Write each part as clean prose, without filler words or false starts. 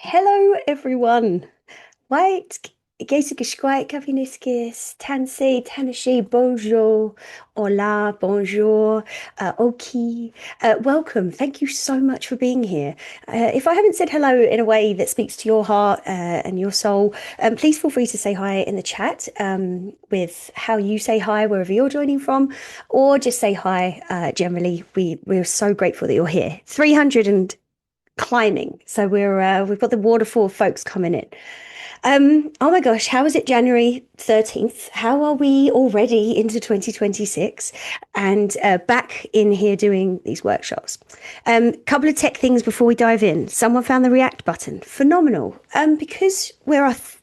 Hello, everyone. White, Geisha Kaviniskis, Tansei, Tanashi, Bonjour, Hola, Bonjour, Oki. Welcome. Thank you so much for being here. If I haven't said hello in a way that speaks to your heart and your soul, please feel free to say hi in the chat with how you say hi wherever you're joining from, or just say hi generally. We're so grateful that you're here. 300 and climbing. So we've got the waterfall of folks coming in. Oh my gosh, how is it January 13th? How are we already into 2026 and back in here doing these workshops? Couple of tech things before we dive in. Someone found the React button. Phenomenal. Because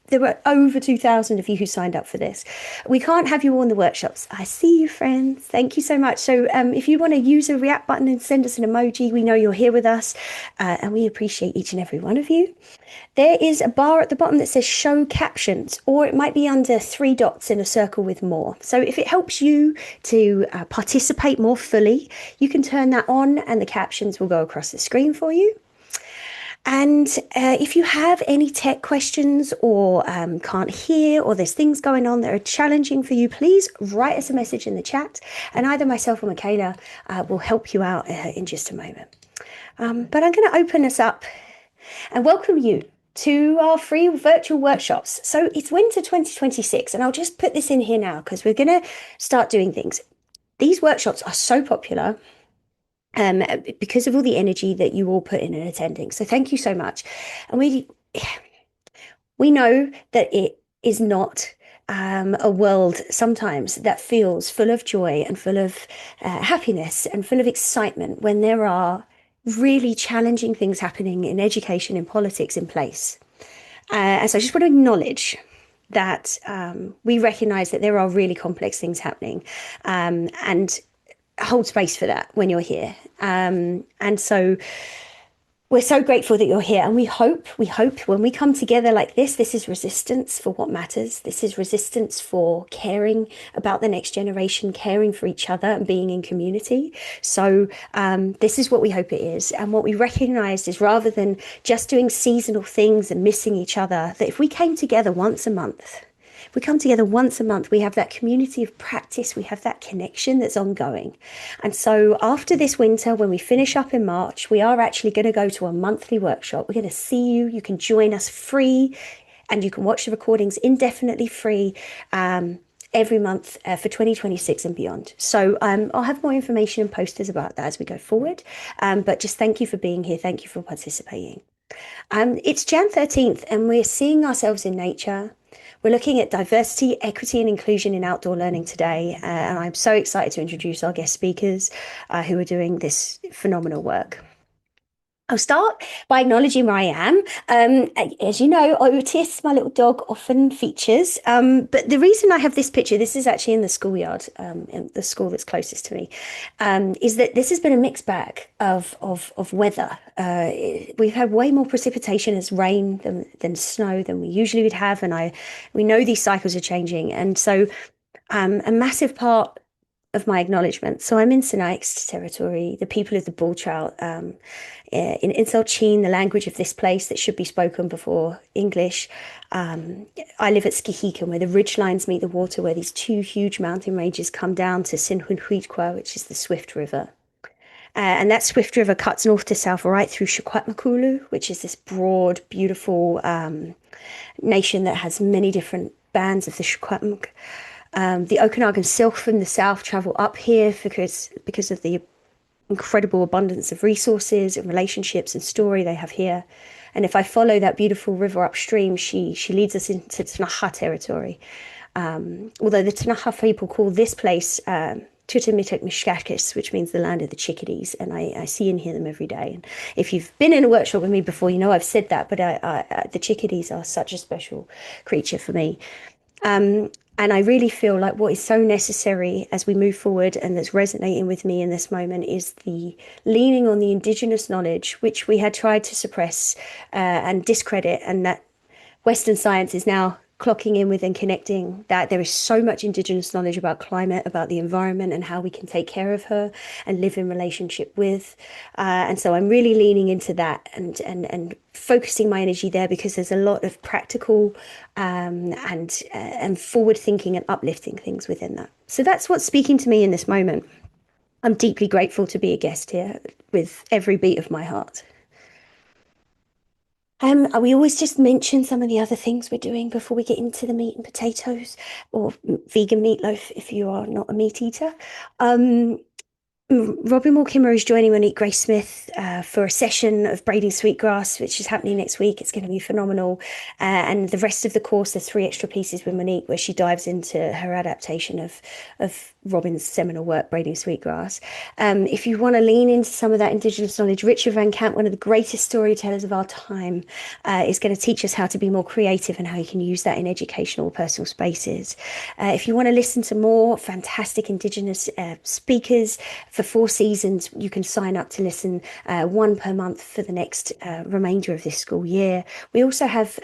there were over 2,000 of you who signed up for this. We can't have you all in the workshops. I see you, friends. Thank you so much. So if you want to use a React button and send us an emoji, we know you're here with us, and we appreciate each and every one of you. There is a bar at the bottom that says show captions, or it might be under three dots in a circle with more. So if it helps you to participate more fully, you can turn that on and the captions will go across the screen for you. And if you have any tech questions or can't hear, or there's things going on that are challenging for you, please write us a message in the chat, and either myself or Michaela will help you out in just a moment. But I'm going to open us up and welcome you to our free virtual workshops. So it's winter 2026, and I'll just put this in here now because we're going to start doing things. These workshops are so popular because of all the energy that you all put in attending. So thank you so much. And we know that it is not a world sometimes that feels full of joy and full of happiness and full of excitement when there are really challenging things happening in education and politics in place. And so I just want to acknowledge that we recognize that there are really complex things happening, and hold space for that when you're here. And so we're so grateful that you're here, and we hope when we come together like this is resistance for what matters. This is resistance for caring about the next generation, caring for each other, and being in community. So this is what we hope it is, and what we recognized is, rather than just doing seasonal things and missing each other, that if we came together once a month, we have that community of practice, we have that connection that's ongoing. And so after this winter, when we finish up in March, we are actually going to go to a monthly workshop. We're going to see you. You can join us free, and you can watch the recordings indefinitely free every month for 2026 and beyond. So I'll have more information and posters about that as we go forward. But just thank you for being here. Thank you for participating. It's Jan 13th, and we're seeing ourselves in nature. We're looking at diversity, equity, and inclusion in outdoor learning today. And I'm so excited to introduce our guest speakers who are doing this phenomenal work. I'll start by acknowledging where I am. As you know, Otis, my little dog, often features. But the reason I have this picture, this is actually in the schoolyard, in the school that's closest to me, is that this has been a mixed bag of weather. We've had way more precipitation as rain than snow than we usually would have, and we know these cycles are changing, and so a massive part of my acknowledgement. So I'm in Sinixt territory, the people of the bull trout, in Insulchin, the language of this place that should be spoken before English. I live at Skihikan, where the ridge lines meet the water, where these two huge mountain ranges come down to Sinhuinhuitqua, which is the Swift River. And that Swift River cuts north to south right through Chuquatmakulu, which is this broad, beautiful nation that has many different bands of the Chuquatmak. The Okanagan Silk from the south travel up here because of the incredible abundance of resources and relationships and story they have here. And if I follow that beautiful river upstream, she leads us into Tanaha territory. Although the Tanaha people call this place Tutamituk Mishkakis, which means the land of the chickadees, and I see and hear them every day. And if you've been in a workshop with me before, you know I've said that, but the chickadees are such a special creature for me. And I really feel like what is so necessary as we move forward, and that's resonating with me in this moment, is the leaning on the Indigenous knowledge, which we had tried to suppress and discredit, and that Western science is now clocking in with and connecting that there is so much Indigenous knowledge about climate, about the environment, and how we can take care of her and live in relationship with. And so I'm really leaning into that and focusing my energy there because there's a lot of practical and forward thinking and uplifting things within that. So that's what's speaking to me in this moment. I'm deeply grateful to be a guest here with every beat of my heart. We always just mention some of the other things we're doing before we get into the meat and potatoes, or vegan meatloaf if you are not a meat eater. Um, Robin Wall Kimmer is joining Monique Grace Smith for a session of braiding sweetgrass, which is happening next week. It's going to be phenomenal. And the rest of the course, there's three extra pieces with Monique where she dives into her adaptation of Robin's seminal work, Braiding Sweetgrass. If you want to lean into some of that Indigenous knowledge, Richard Van Camp, one of the greatest storytellers of our time, is going to teach us how to be more creative and how you can use that in educational personal spaces. If you want to listen to more fantastic Indigenous speakers for 4 seasons, you can sign up to listen one per month for the next remainder of this school year. We also have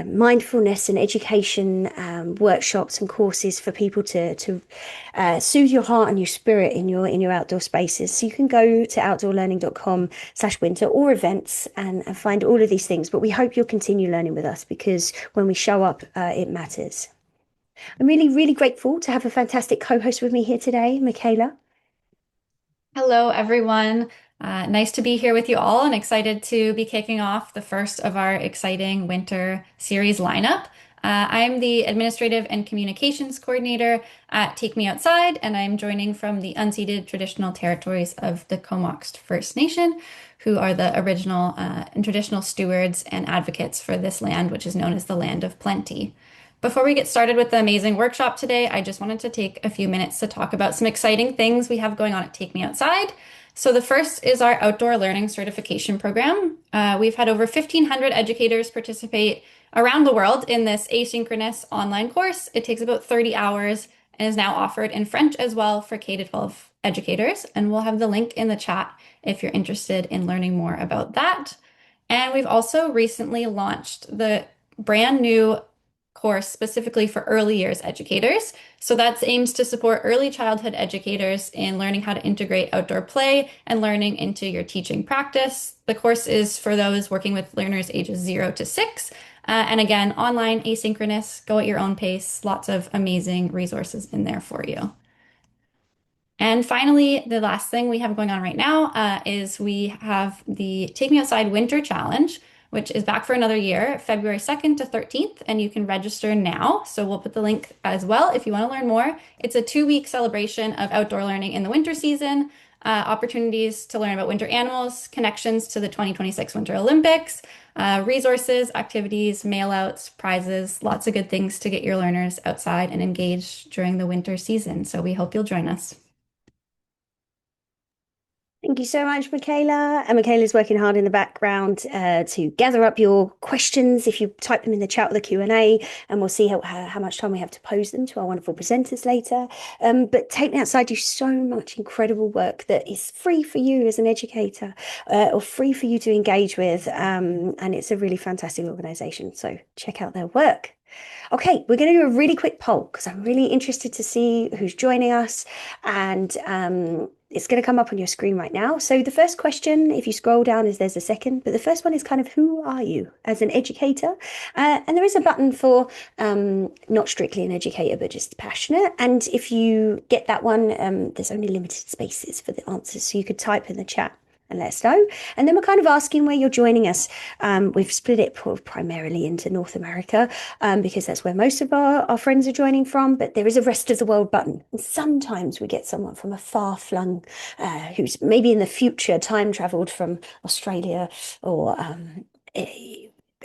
mindfulness and education workshops and courses for people to soothe your heart and your spirit in your outdoor spaces. So you can go to outdoorlearning.com/winter or events and find all of these things. But we hope you'll continue learning with us because when we show up, it matters. I'm really, really grateful to have a fantastic co-host with me here today, Michaela. Hello, everyone. Nice to be here with you all and excited to be kicking off the first of our exciting winter series lineup. I'm the Administrative and Communications Coordinator at Take Me Outside, and I'm joining from the unceded traditional territories of the Comox First Nation, who are the original and traditional stewards and advocates for this land, which is known as the Land of Plenty. Before we get started with the amazing workshop today, I just wanted to take a few minutes to talk about some exciting things we have going on at Take Me Outside. So the first is our outdoor learning certification program. We've had over 1,500 educators participate around the world in this asynchronous online course. It takes about 30 hours and is now offered in French as well for K-12 educators. And we'll have the link in the chat if you're interested in learning more about that. And we've also recently launched the brand new course specifically for early years educators. So that aims to support early childhood educators in learning how to integrate outdoor play and learning into your teaching practice. The course is for those working with learners ages 0 to 6. And again, online, asynchronous, go at your own pace. Lots of amazing resources in there for you. And finally, the last thing we have going on right now is we have the Take Me Outside Winter Challenge, which is back for another year, February 2nd to 13th, and you can register now. So we'll put the link as well if you want to learn more. It's a 2-week celebration of outdoor learning in the winter season, opportunities to learn about winter animals, connections to the 2026 Winter Olympics, resources, activities, mailouts, prizes, lots of good things to get your learners outside and engaged during the winter season. So we hope you'll join us. Thank you so much, Michaela. And Michaela's working hard in the background to gather up your questions. If you type them in the chat or the Q&A, and we'll see how much time we have to pose them to our wonderful presenters later. But Take Me Outside do so much incredible work that is free for you as an educator or free for you to engage with. And it's a really fantastic organization. So check out their work. Okay, we're going to do a really quick poll because I'm really interested to see who's joining us. And it's going to come up on your screen right now. So the first question, if you scroll down, is there's a second, but the first one is kind of who are you as an educator? And there is a button for not strictly an educator, but just passionate. And if you get that one, there's only limited spaces for the answers. So you could type in the chat and let us know. And then we're kind of asking where you're joining us. We've split it primarily into North America because that's where most of our friends are joining from. But there is a rest of the world button. And sometimes we get someone from a far flung who's maybe in the future time traveled from Australia or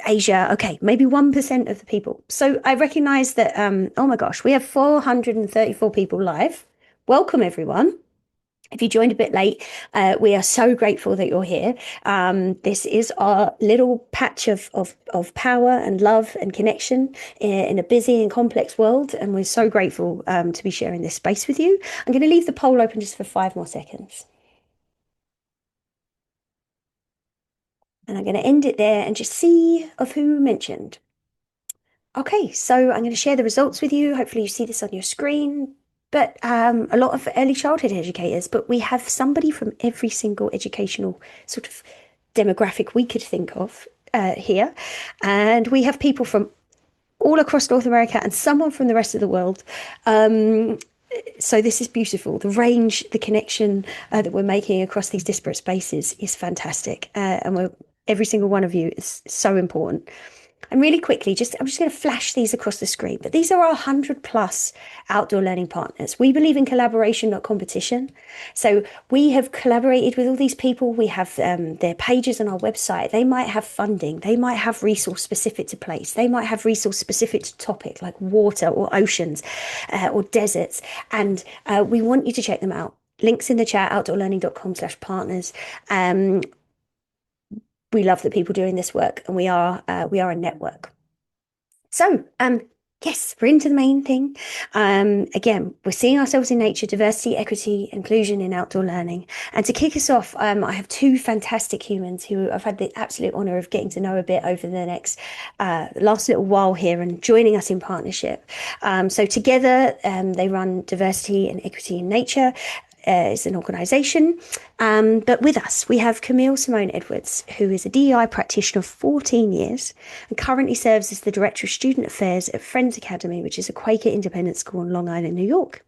Asia. Okay, maybe 1% of the people. So I recognize that, oh my gosh, we have 434 people live. Welcome, everyone. If you joined a bit late, we are so grateful that you're here. This is our little patch of power and love and connection in a busy and complex world. And we're so grateful to be sharing this space with you. I'm going to leave the poll open just for 5 more seconds. And I'm going to end it there and just see of who mentioned. Okay, so I'm going to share the results with you. Hopefully you see this on your screen. But a lot of early childhood educators, but we have somebody from every single educational sort of demographic we could think of here. And we have people from all across North America and someone from the rest of the world. Um, so this is beautiful. The range, the connection that we're making across these disparate spaces is fantastic. Every single one of you is so important. And really quickly, I'm just going to flash these across the screen, but these are our 100 plus outdoor learning partners. We believe in collaboration, not competition. So we have collaborated with all these people. We have their pages on our website. They might have funding. They might have resource specific to place. They might have resource specific to topic like water or oceans or deserts. And we want you to check them out. Links in the chat, outdoorlearning.com/partners. We love the people doing this work, and we are a network. So, yes, we're into the main thing. Again, we're seeing ourselves in nature, diversity, equity, inclusion in outdoor learning. And to kick us off, I have two fantastic humans who I've had the absolute honor of getting to know a bit over the next last little while here and joining us in partnership. So together, they run diversity and equity in nature. Is an organisation. But with us, we have Camille Simone Edwards, who is a DEI practitioner of 14 years and currently serves as the Director of Student Affairs at Friends Academy, which is a Quaker independent school in Long Island, New York.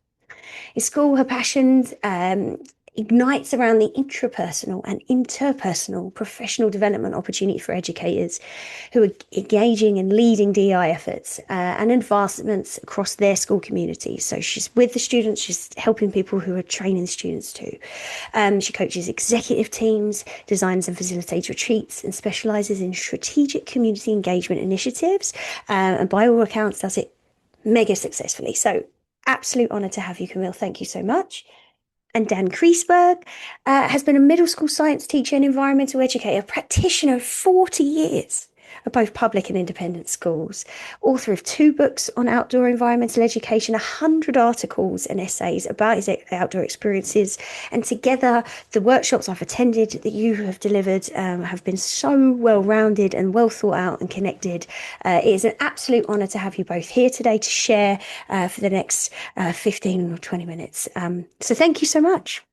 In school, her passions ignites around the intrapersonal and interpersonal professional development opportunity for educators who are engaging and leading DEI efforts and advancements across their school community. So she's with the students, she's helping people who are training students too. She coaches executive teams, designs and facilitates retreats, and specialises in strategic community engagement initiatives. And by all accounts, does it mega successfully. So absolute honour to have you, Camille. Thank you so much. And Dan Kreisberg has been a middle school science teacher and environmental educator, practitioner of 40 years of both public and independent schools, author of 2 books on outdoor environmental education, 100 articles and essays about his outdoor experiences. And together, the workshops I've attended that you have delivered have been so well-rounded and well thought out and connected. It is an absolute honour to have you both here today to share for the next 15 or 20 minutes. So thank you so much.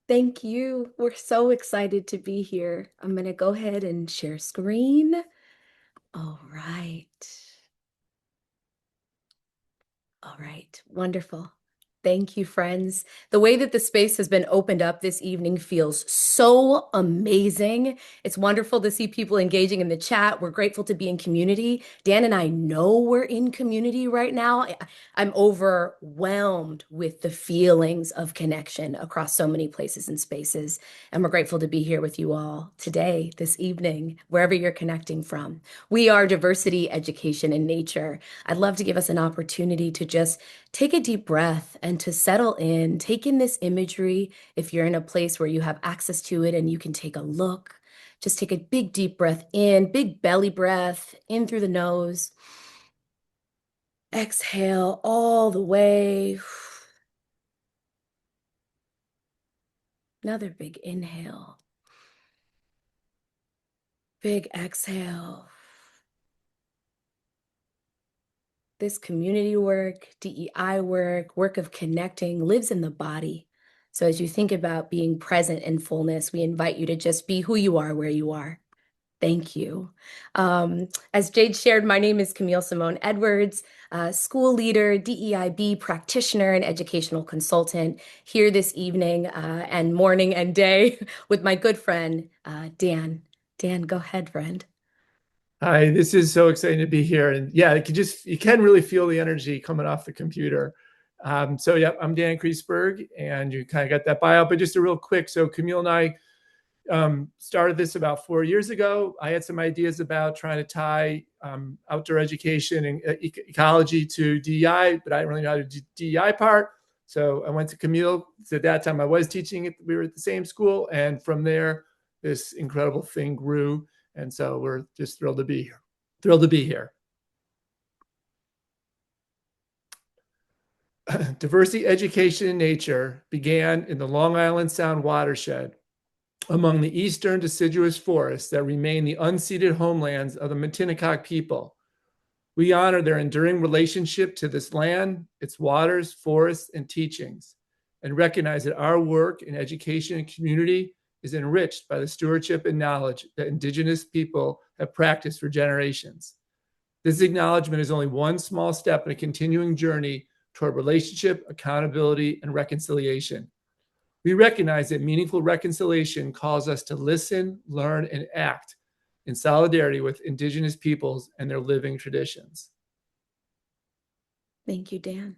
Thank you. We're so excited to be here. I'm going to go ahead and share screen. All right. All right. Wonderful. Thank you, friends. The way that the space has been opened up this evening feels so amazing. It's wonderful to see people engaging in the chat. We're grateful to be in community. Dan and I know we're in community right now. I'm overwhelmed with the feelings of connection across so many places and spaces. And we're grateful to be here with you all today, this evening, wherever you're connecting from. We are Diversity, Education, and Nature. I'd love to give us an opportunity to just take a deep breath and to settle in, take in this imagery. If you're in a place where you have access to it and you can take a look, just take a big deep breath in, big belly breath in through the nose. Exhale all the way. Another big inhale. Big exhale. This community work, DEI work, work of connecting lives in the body. So as you think about being present in fullness, we invite you to just be who you are, where you are. Thank you. As Jade shared, my name is Camille Simone Edwards, school leader, DEIB practitioner, and educational consultant here this evening and morning and day with my good friend, Dan. Dan, go ahead, friend. Hi, this is so exciting to be here. And yeah, you can really feel the energy coming off the computer. So yeah, I'm Dan Kreisberg, and you kind of got that bio, but just a real quick. So Camille and I started this about 4 years ago. I had some ideas about trying to tie outdoor education and ecology to DEI, but I didn't really know how to do DEI part. So I went to Camille. So at that time I was teaching it. We were at the same school. And from there, this incredible thing grew. And so we're just thrilled to be here. Thrilled to be here. Diversity, Education, and Nature began in the Long Island Sound watershed among the eastern deciduous forests that remain the unceded homelands of the Matinecock people. We honor their enduring relationship to this land, its waters, forests, and teachings, and recognize that our work in education and community is enriched by the stewardship and knowledge that Indigenous people have practiced for generations. This acknowledgement is only one small step in a continuing journey toward relationship, accountability, and reconciliation. We recognize that meaningful reconciliation calls us to listen, learn, and act in solidarity with Indigenous peoples and their living traditions. Thank you, Dan.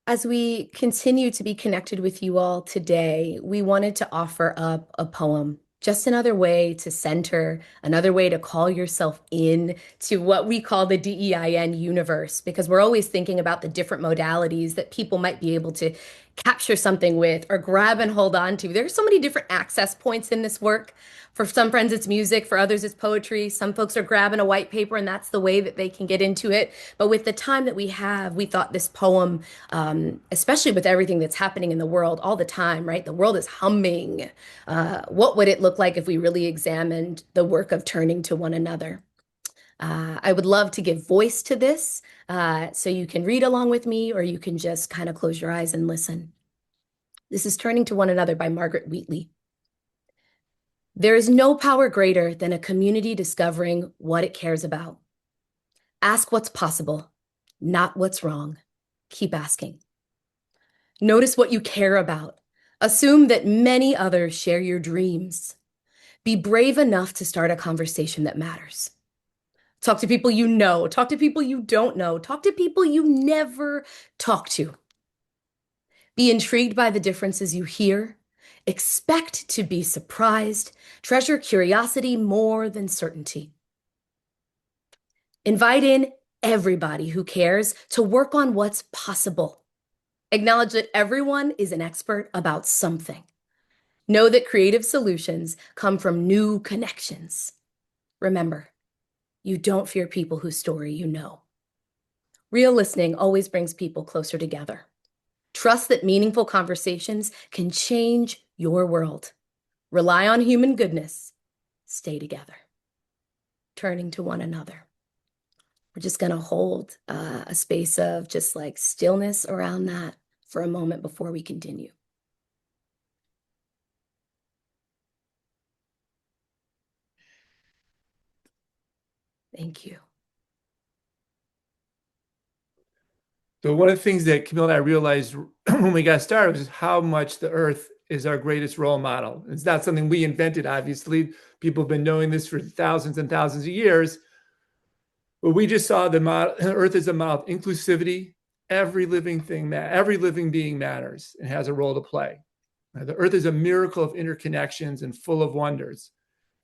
As we continue to be connected with you all today, we wanted to offer up a poem, just another way to center, another way to call yourself in to what we call the DEIN universe, because we're always thinking about the different modalities that people might be able to capture something with or grab and hold on to. There's so many different access points in this work. For some friends, it's music. For others, it's poetry. Some folks are grabbing a white paper, and that's the way that they can get into it. But with the time that we have, we thought this poem, especially with everything that's happening in the world all the time, right? The world is humming. What would it look like if we really examined the work of turning to one another? I would love to give voice to this, so you can read along with me, or you can just kind of close your eyes and listen. This is Turning to One Another by Margaret Wheatley. There is no power greater than a community discovering what it cares about. Ask what's possible, not what's wrong. Keep asking. Notice what you care about. Assume that many others share your dreams. Be brave enough to start a conversation that matters. Talk to people you know. Talk to people you don't know. Talk to people you never talk to. Be intrigued by the differences you hear. Expect to be surprised. Treasure curiosity more than certainty. Invite in everybody who cares to work on what's possible. Acknowledge that everyone is an expert about something. Know that creative solutions come from new connections. Remember, you don't fear people whose story you know. Real listening always brings people closer together. Trust that meaningful conversations can change your world. Rely on human goodness. Stay together. Turning to one another. We're just going to hold a space of just like stillness around that for a moment before we continue. Thank you. So one of the things that Camille and I realized when we got started was how much the earth is our greatest role model. It's not something we invented, obviously. People have been knowing this for thousands and thousands of years. But we just saw the earth as a model of inclusivity. Every living being matters and has a role to play. The earth is a miracle of interconnections and full of wonders.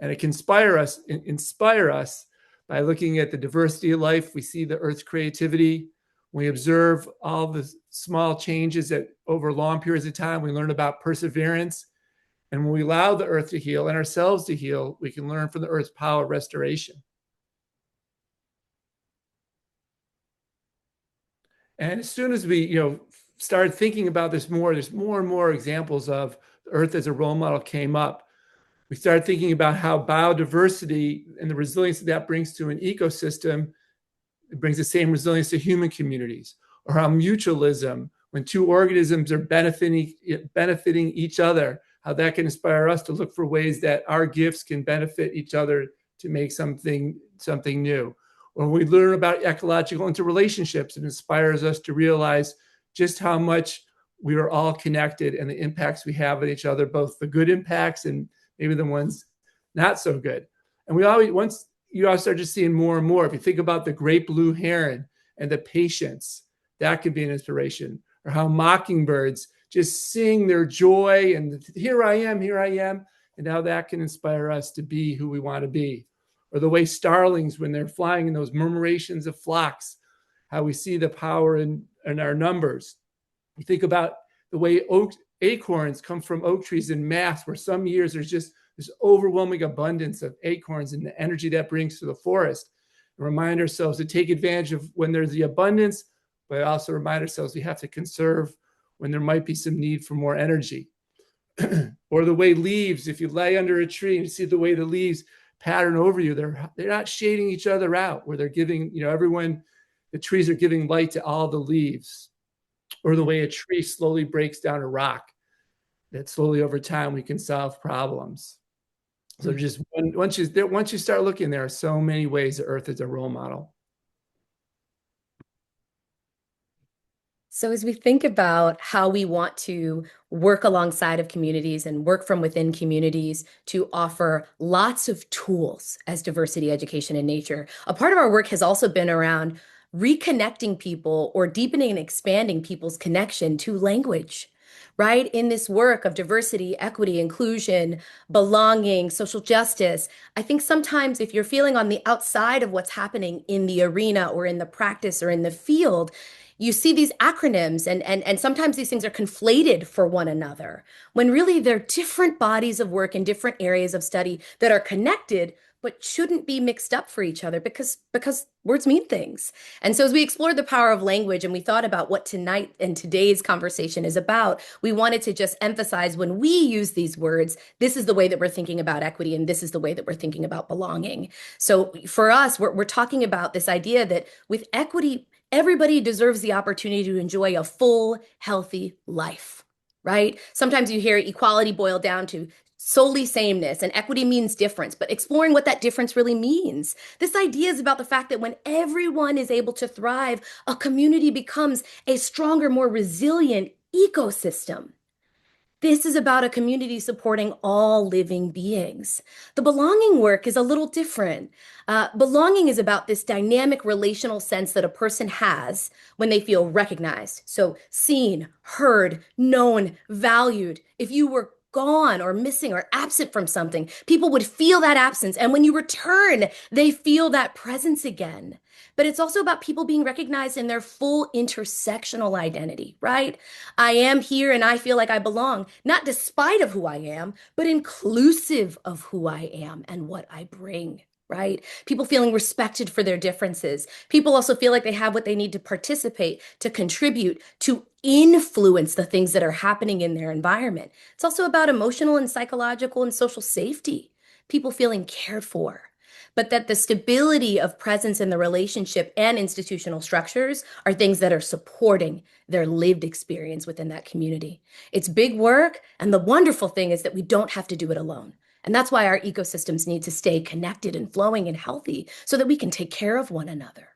And it can inspire us by looking at the diversity of life. We see the earth's creativity. We observe all the small changes that over long periods of time, we learn about perseverance. And when we allow the earth to heal and ourselves to heal, we can learn from the earth's power of restoration. And as soon as we, started thinking about this more, there's more and more examples of the earth as a role model came up. We started thinking about how biodiversity and the resilience that brings to an ecosystem, it brings the same resilience to human communities, or how mutualism, when two organisms are benefiting each other, how that can inspire us to look for ways that our gifts can benefit each other to make something new. Or we learn about ecological interrelationships, it inspires us to realize just how much we are all connected and the impacts we have on each other, both the good impacts and maybe the ones not so good. And once you all start just seeing more and more, if you think about the great blue heron and the patience, that could be an inspiration. Or how mockingbirds just sing their joy and here I am, and how that can inspire us to be who we want to be. Or the way starlings, when they're flying in those murmurations of flocks, how we see the power in our numbers. You think about the way acorns come from oak trees in mass, where some years there's just this overwhelming abundance of acorns and the energy that brings to the forest. And remind ourselves to take advantage of when there's the abundance, but also remind ourselves we have to conserve when there might be some need for more energy. Or the way leaves, if you lay under a tree and you see the way the leaves pattern over you. They're not shading each other out, where they're giving, everyone, the trees are giving light to all the leaves, or the way a tree slowly breaks down a rock, that slowly over time we can solve problems. So just once you start looking, there are so many ways that Earth is a role model. So as we think about how we want to work alongside of communities and work from within communities to offer lots of tools as diversity, education, and nature, a part of our work has also been around reconnecting people or deepening and expanding people's connection to language. Right? In this work of diversity, equity, inclusion, belonging, social justice, I think sometimes if you're feeling on the outside of what's happening in the arena or in the practice or in the field, you see these acronyms and sometimes these things are conflated for one another when really they're different bodies of work in different areas of study that are connected but shouldn't be mixed up for each other because words mean things. And so as we explored the power of language and we thought about what tonight and today's conversation is about, we wanted to just emphasize when we use these words, this is the way that we're thinking about equity and this is the way that we're thinking about belonging. So for us, we're talking about this idea that with equity, everybody deserves the opportunity to enjoy a full, healthy life, right? Sometimes you hear equality boiled down to solely sameness, and equity means difference, but exploring what that difference really means. This idea is about the fact that when everyone is able to thrive, a community becomes a stronger, more resilient ecosystem. This is about a community supporting all living beings. The belonging work is a little different. Belonging is about this dynamic relational sense that a person has when they feel recognized. So seen, heard, known, valued. If you were gone or missing or absent from something, people would feel that absence. And when you return, they feel that presence again. But it's also about people being recognized in their full intersectional identity, right? I am here and I feel like I belong, not despite of who I am, but inclusive of who I am and what I bring, right? People feeling respected for their differences. People also feel like they have what they need to participate, to contribute, to influence the things that are happening in their environment. It's also about emotional and psychological and social safety, people feeling cared for. But that the stability of presence in the relationship and institutional structures are things that are supporting their lived experience within that community. It's big work, and the wonderful thing is that we don't have to do it alone. And that's why our ecosystems need to stay connected and flowing and healthy so that we can take care of one another.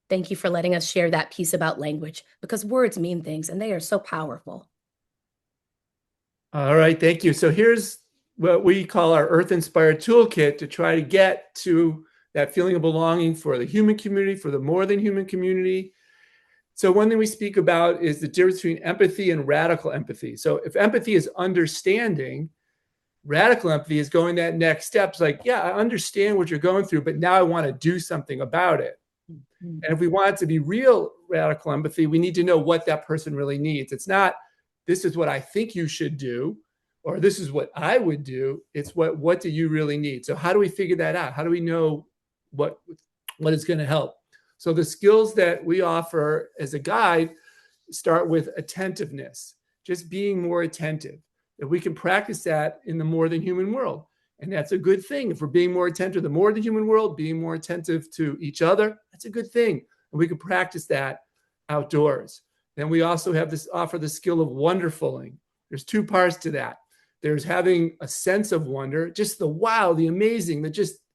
Thank you for letting us share that piece about language, because words mean things and they are so powerful. All right, thank you. So here's what we call our Earth Inspired Toolkit to try to get to that feeling of belonging for the human community, for the more than human community. So one thing we speak about is the difference between empathy and radical empathy. So if empathy is understanding, radical empathy is going that next step. It's like, yeah, I understand what you're going through, but now I want to do something about it. And if we want it to be real radical empathy, we need to know what that person really needs. It's not, this is what I think you should do, or this is what I would do. It's what do you really need? So how do we figure that out? How do we know what is going to help? So the skills that we offer as a guide start with attentiveness, just being more attentive. If we can practice that in the more than human world, and that's a good thing. If we're being more attentive to the more than human world, being more attentive to each other, that's a good thing. And we can practice that outdoors. Then we also have offer the skill of wonderfuling. There's two parts to that. There's having a sense of wonder, just the wow, the amazing,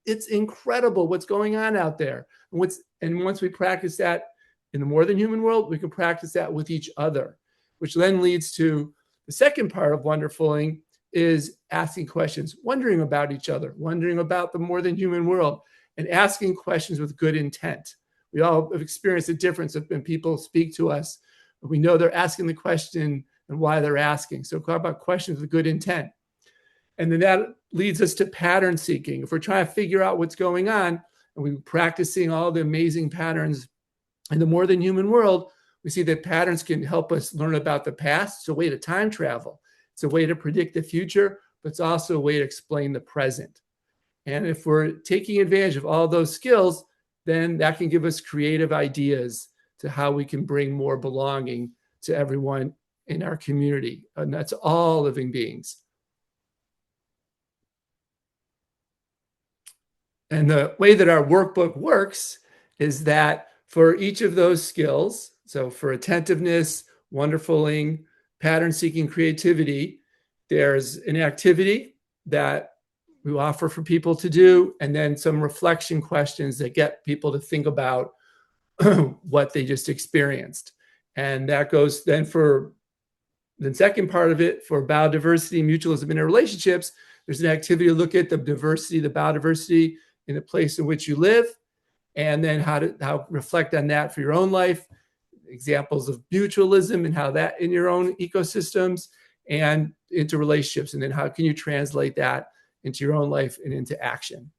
it's incredible what's going on out there. And once we practice that in the more than human world, we can practice that with each other, which then leads to the second part of wonderfuling is asking questions, wondering about each other, wondering about the more than human world, and asking questions with good intent. We all have experienced the difference of when people speak to us, we know they're asking the question and why they're asking. So talk about questions with good intent. And then that leads us to pattern seeking. If we're trying to figure out what's going on and we're practicing all the amazing patterns in the more than human world, we see that patterns can help us learn about the past. It's a way to time travel. It's a way to predict the future, but it's also a way to explain the present. And if we're taking advantage of all those skills, then that can give us creative ideas to how we can bring more belonging to everyone in our community. And that's all living beings. And the way that our workbook works is that for each of those skills, so for attentiveness, wonderfuling, pattern seeking, creativity, there's an activity that we offer for people to do, and then some reflection questions that get people to think about what they just experienced. And that goes then for the second part of it, for biodiversity, mutualism, and relationships. There's an activity to look at the diversity, the biodiversity in the place in which you live, and then how reflect on that for your own life, examples of mutualism and how that in your own ecosystems and into relationships, and then how can you translate that into your own life and into action.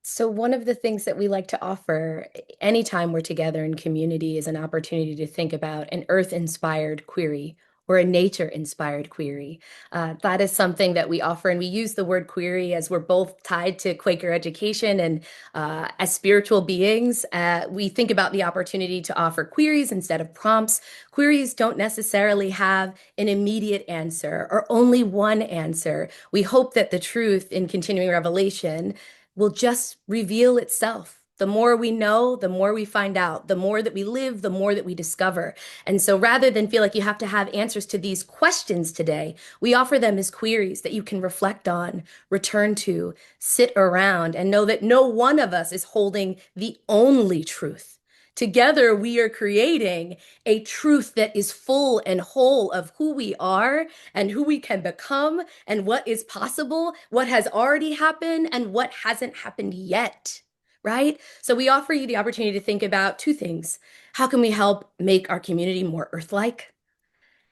So one of the things that we like to offer anytime we're together in community is an opportunity to think about an earth-inspired query or a nature-inspired query. That is something that we offer, and we use the word query as we're both tied to Quaker education, and as spiritual beings, we think about the opportunity to offer queries instead of prompts. Queries don't necessarily have an immediate answer or only one answer. We hope that the truth in continuing revelation will just reveal itself. The more we know, the more we find out. The more that we live, the more that we discover. And so rather than feel like you have to have answers to these questions today, we offer them as queries that you can reflect on, return to, sit around, and know that no one of us is holding the only truth. Together, we are creating a truth that is full and whole of who we are and who we can become and what is possible, what has already happened, and what hasn't happened yet, right? So we offer you the opportunity to think about two things. How can we help make our community more Earth-like?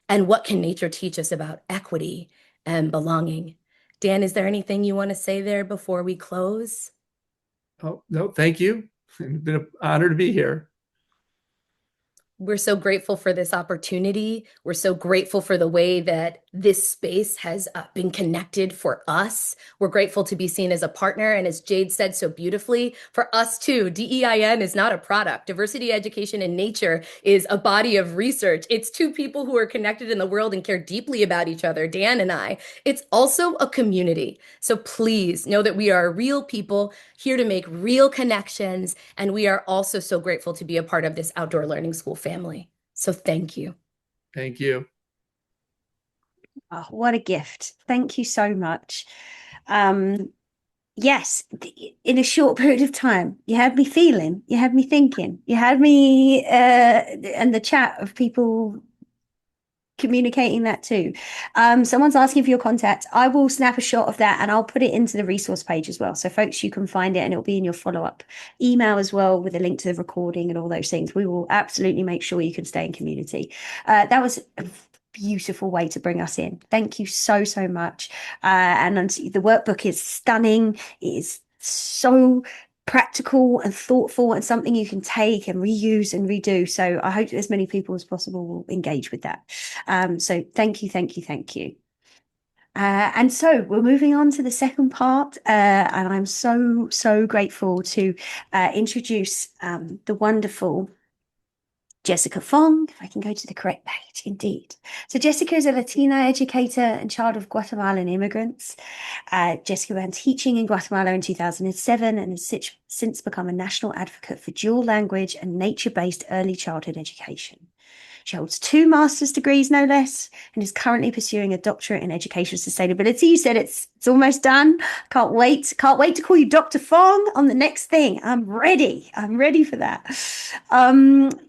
And what can nature teach us about equity and belonging? Dan, is there anything you want to say there before we close? Oh, no, thank you. It's been an honor to be here. We're so grateful for this opportunity. We're so grateful for the way that this space has been connected for us. We're grateful to be seen as a partner. And as Jade said so beautifully, for us too, DEIN is not a product. Diversity, education, and nature is a body of research. It's two people who are connected in the world and care deeply about each other, Dan and I. It's also a community. So please know that we are real people here to make real connections. And we are also so grateful to be a part of this outdoor learning school family. So thank you. Thank you. Oh, what a gift. Thank you so much. Yes, in a short period of time, you had me feeling, you had me thinking, you had me and the chat of people communicating that too. Someone's asking for your contact. I will snap a shot of that and I'll put it into the resource page as well. So folks, you can find it and it'll be in your follow-up email as well with a link to the recording and all those things. We will absolutely make sure you can stay in community. That was a beautiful way to bring us in. Thank you so, so much. And the workbook is stunning. It is so practical and thoughtful and something you can take and reuse and redo. So I hope as many people as possible will engage with that. So thank you, thank you, thank you. And so we're moving on to the second part, and I'm so, so grateful to introduce the wonderful Jessica Fong, if I can go to the correct page, indeed. So Jessica is a Latina educator and child of Guatemalan immigrants. Jessica began teaching in Guatemala in 2007 and has since become a national advocate for dual language and nature-based early childhood education. She holds 2 master's degrees, no less, and is currently pursuing a doctorate in educational sustainability. You said it's almost done. Can't wait to call you Dr. Fong on the next thing. I'm ready for that.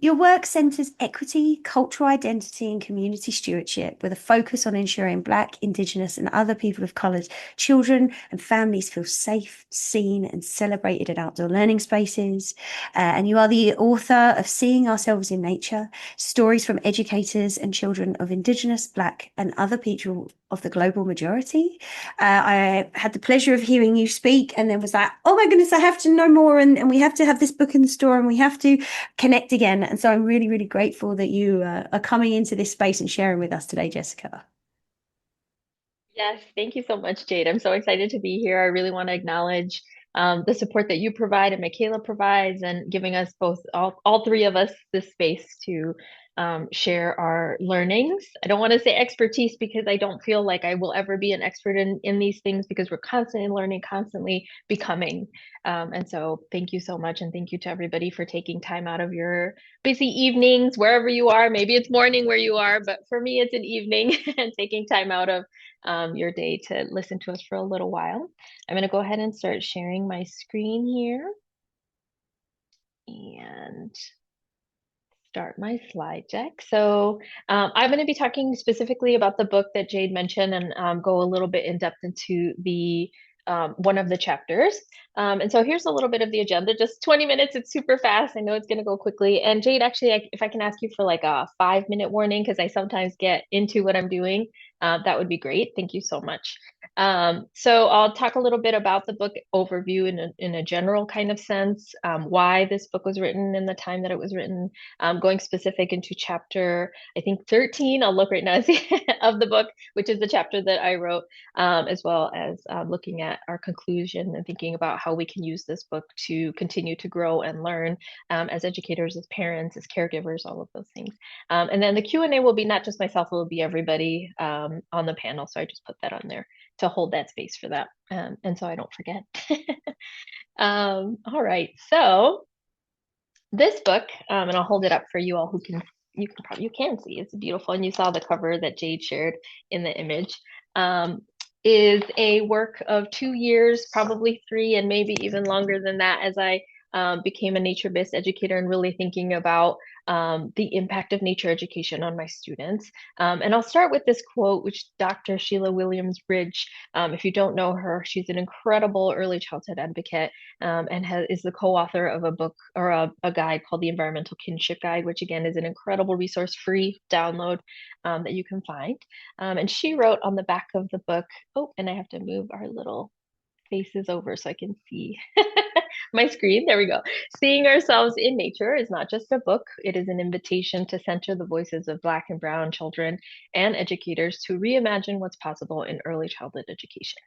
Your work centers equity, cultural identity, and community stewardship with a focus on ensuring Black, Indigenous, and other people of color children and families feel safe, seen, and celebrated in outdoor learning spaces. And you are the author of Seeing Ourselves in Nature, Stories from Educators and Children of Indigenous, Black, and Other People of the Global Majority. I had the pleasure of hearing you speak and then was like, oh my goodness, I have to know more, and we have to have this book in the store and we have to connect again. And so I'm really, really grateful that you are coming into this space and sharing with us today, Jessica. Yes, thank you so much, Jade. I'm so excited to be here. I really want to acknowledge the support that you provide and Michaela provides, and giving us both, all three of us, this space to share our learnings. I don't want to say expertise because I don't feel like I will ever be an expert in these things, because we're constantly learning, constantly becoming. And so thank you so much. And thank you to everybody for taking time out of your busy evenings, wherever you are. Maybe it's morning where you are, but for me, it's an evening, and taking time out of your day to listen to us for a little while. I'm going to go ahead and start sharing my screen here and start my slide deck. So I'm going to be talking specifically about the book that Jade mentioned, and go a little bit in depth into the one of the chapters. And so here's a little bit of the agenda, just 20 minutes. It's super fast. I know it's going to go quickly. And Jade, actually, if I can ask you for like a 5-minute warning, because I sometimes get into what I'm doing, that would be great. Thank you so much. So I'll talk a little bit about the book overview in a general kind of sense, why this book was written in the time that it was written, going specific into chapter, I think 13, I'll look right now of the book, which is the chapter that I wrote, as well as looking at our conclusion and thinking about how we can use this book to continue to grow and learn as educators, as parents, as caregivers, all of those things. And then the Q&A will be not just myself, it will be everybody on the panel. So I just put that on there to hold that space for that. And so I don't forget. All right, so this book, and I'll hold it up for you all who can, you can see, it's beautiful. And you saw the cover that Jade shared in the image, is a work of 2 years, probably 3, and maybe even longer than that, as I became a nature-based educator and really thinking about the impact of nature education on my students. And I'll start with this quote, which Dr. Sheila Williams-Bridge, if you don't know her, she's an incredible early childhood advocate, and is the co-author of a book, or a guide called the Environmental Kinship Guide, which again is an incredible resource, free download, that you can find. And she wrote on the back of the book, oh, and I have to move our little faces over so I can see my screen. There we go. Seeing ourselves in nature is not just a book. It is an invitation to center the voices of Black and Brown children and educators to reimagine what's possible in early childhood education.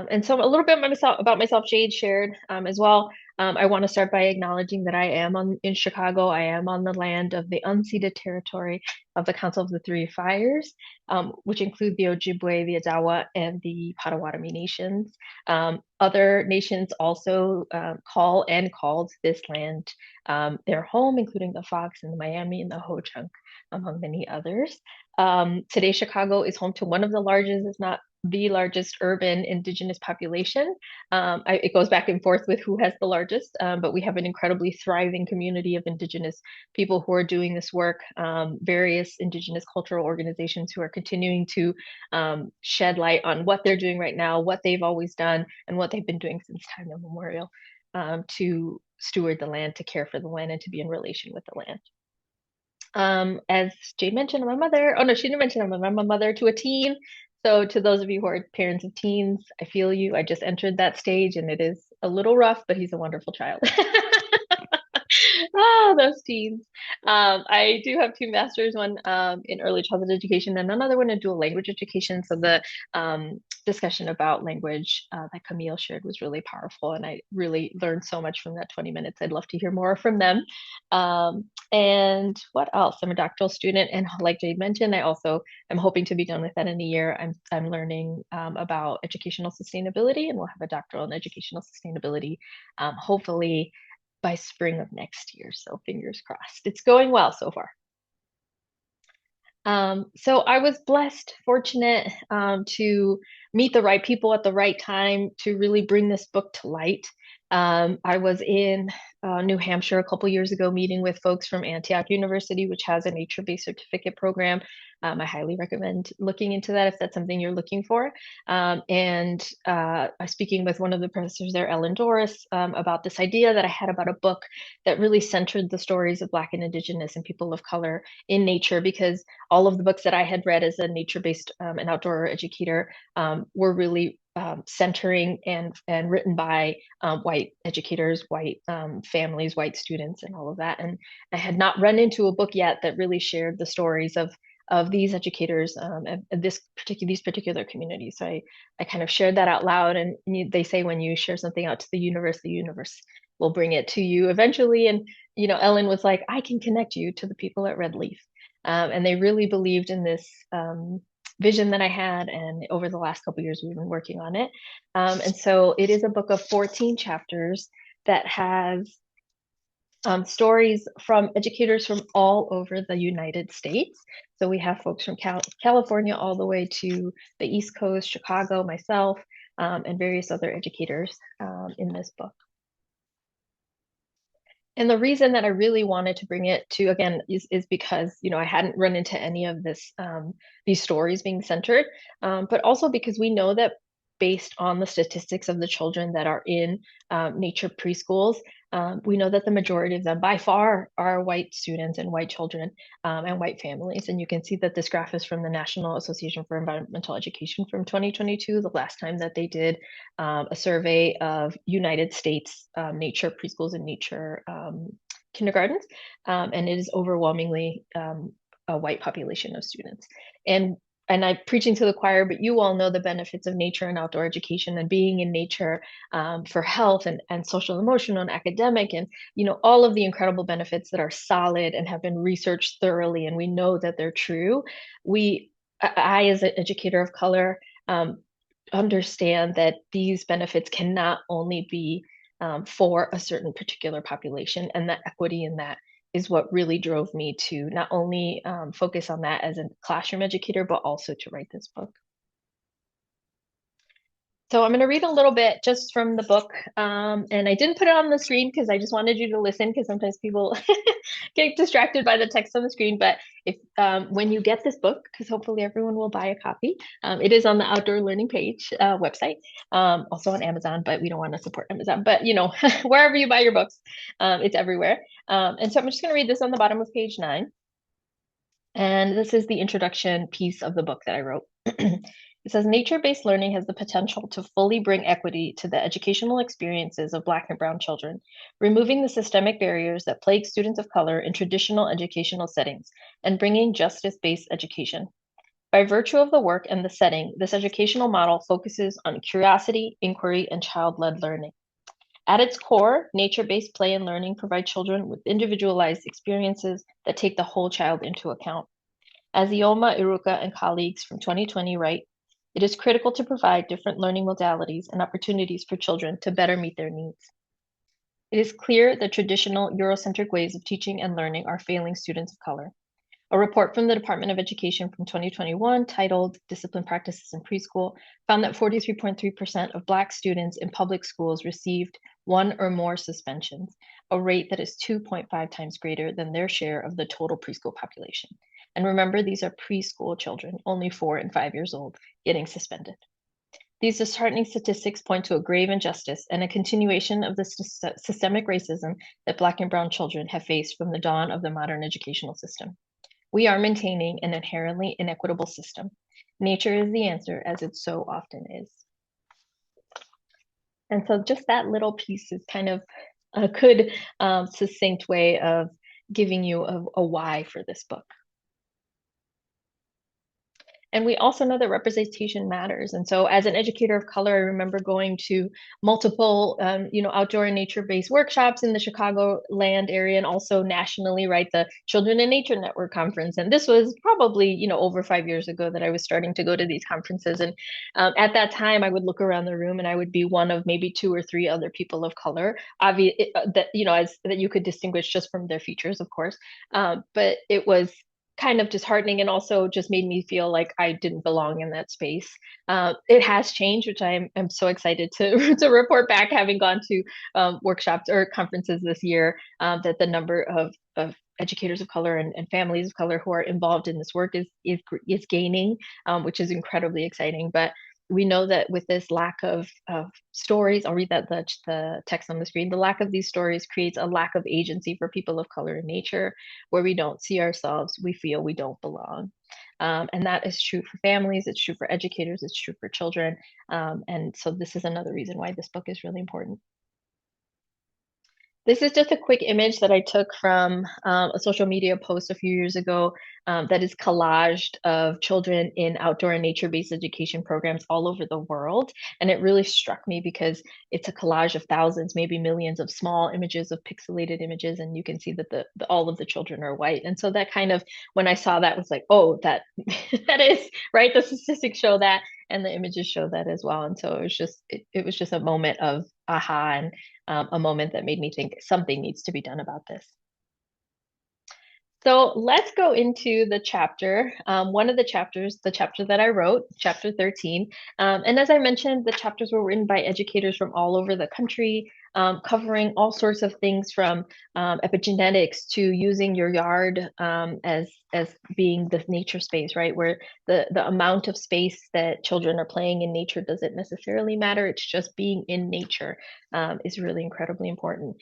And so a little bit about myself, Jade shared as well. I want to start by acknowledging that I am in Chicago. I am on the land of the unceded territory of the Council of the Three Fires, which include the Ojibwe, the Odawa, and the Potawatomi nations. Other nations also called this land their home, including the Fox and the Miami and the Ho-Chunk, among many others. Today, Chicago is home to one of the largest, if not the largest, urban Indigenous population. It goes back and forth with who has the largest, but we have an incredibly thriving community of Indigenous people who are doing this work, various Indigenous cultural organizations who are continuing to shed light on what they're doing right now, what they've always done, and what they've been doing since time immemorial, to steward the land, to care for the land, and to be in relation with the land. As Jade mentioned, I'm a mother. Oh no, she didn't mention I'm a mother to a teen. So to those of you who are parents of teens, I feel you. I just entered that stage and it is a little rough, but he's a wonderful child. Oh, those teens. I do have 2 masters, one in early childhood education and another one in dual language education. So the discussion about language that Camille shared was really powerful, and I really learned so much from that 20 minutes. I'd love to hear more from them. And what else? I'm a doctoral student, and like Jade mentioned, I also am hoping to be done with that in a year. I'm learning about educational sustainability, and we'll have a doctoral in educational sustainability, hopefully by spring of next year. So fingers crossed. It's going well so far. So I was blessed, fortunate to meet the right people at the right time to really bring this book to light. I was in New Hampshire a couple years ago meeting with folks from Antioch University, which has a nature-based certificate program. I highly recommend looking into that if that's something you're looking for. And speaking with one of the professors there, Ellen Doris, about this idea that I had about a book that really centered the stories of Black and Indigenous and people of color in nature, because all of the books that I had read as a nature-based and outdoor educator were really centering and written by white educators, white families, white students, and all of that. And I had not run into a book yet that really shared the stories of of these educators and these particular communities. So I kind of shared that out loud, and they say when you share something out to the universe will bring it to you eventually. And Ellen was like, I can connect you to the people at Red Leaf, and they really believed in this vision that I had, and over the last couple of years we've been working on it. And so it is a book of 14 chapters that has stories from educators from all over the United States. So we have folks from California all the way to the East Coast, Chicago, myself, and various other educators in this book. And the reason that I really wanted to bring it to, again, is because, I hadn't run into any of these stories being centered, but also because we know that based on the statistics of the children that are in nature preschools, we know that the majority of them by far are white students and white children and white families. And you can see that this graph is from the National Association for Environmental Education from 2022, the last time that they did a survey of United States nature preschools and nature kindergartens. And it is overwhelmingly a white population of students. And I'm preaching to the choir, but you all know the benefits of nature and outdoor education and being in nature for health and social, emotional, and academic, and all of the incredible benefits that are solid and have been researched thoroughly, and we know that they're true. I, as an educator of color, understand that these benefits cannot only be for a certain particular population, and that equity in that is what really drove me to not only focus on that as a classroom educator, but also to write this book. So I'm going to read a little bit just from the book, and I didn't put it on the screen because I just wanted you to listen, because sometimes people get distracted by the text on the screen. But if when you get this book, because hopefully everyone will buy a copy, it is on the Outdoor Learning Page website, also on Amazon, but we don't want to support Amazon. But wherever you buy your books, it's everywhere. And so I'm just going to read this on the bottom of page 9. And this is the introduction piece of the book that I wrote. It says, nature-based learning has the potential to fully bring equity to the educational experiences of Black and Brown children, removing the systemic barriers that plague students of color in traditional educational settings, and bringing justice-based education. By virtue of the work and the setting, this educational model focuses on curiosity, inquiry, and child-led learning. At its core, nature-based play and learning provide children with individualized experiences that take the whole child into account. As Ioma Iruka and colleagues from 2020 write, it is critical to provide different learning modalities and opportunities for children to better meet their needs. It is clear that traditional Eurocentric ways of teaching and learning are failing students of color. A report from the Department of Education from 2021 titled Discipline Practices in Preschool found that 43.3% of Black students in public schools received 1 or more suspensions, a rate that is 2.5 times greater than their share of the total preschool population. And remember, these are preschool children, only 4 and 5 years old, getting suspended. These disheartening statistics point to a grave injustice and a continuation of the systemic racism that Black and Brown children have faced from the dawn of the modern educational system. We are maintaining an inherently inequitable system. Nature is the answer, as it so often is. And so just that little piece is kind of a good, succinct way of giving you a why for this book. And we also know that representation matters. And so as an educator of color, I remember going to multiple, outdoor and nature-based workshops in the Chicagoland area, and also nationally, right, the Children in Nature Network conference. And this was probably, over 5 years ago that I was starting to go to these conferences. And at that time, I would look around the room and I would be one of maybe 2 or 3 other people of color, that you could distinguish just from their features, of course. But it was kind of disheartening, and also just made me feel like I didn't belong in that space. It has changed, which I'm so excited to to report back, having gone to workshops or conferences this year, that the number of educators of color and families of color who are involved in this work is gaining, which is incredibly exciting. But we know that with this lack of stories, I'll read the text on the screen, the lack of these stories creates a lack of agency for people of color in nature, where we don't see ourselves, we feel we don't belong. And that is true for families, it's true for educators, it's true for children. And so this is another reason why this book is really important. This is just a quick image that I took from a social media post a few years ago that is collaged of children in outdoor and nature-based education programs all over the world. And it really struck me because it's a collage of thousands, maybe millions of small images of pixelated images. And you can see that all of the children are white. And so that kind of, when I saw that, was like, oh, that that is right. The statistics show that, and the images show that as well. And so it was just a moment of aha, and a moment that made me think something needs to be done about this. So let's go into the chapter. One of the chapters, the chapter that I wrote, chapter 13. And as I mentioned, the chapters were written by educators from all over the country, covering all sorts of things from epigenetics to using your yard as being the nature space, right? Where the amount of space that children are playing in nature doesn't necessarily matter. It's just being in nature is really incredibly important.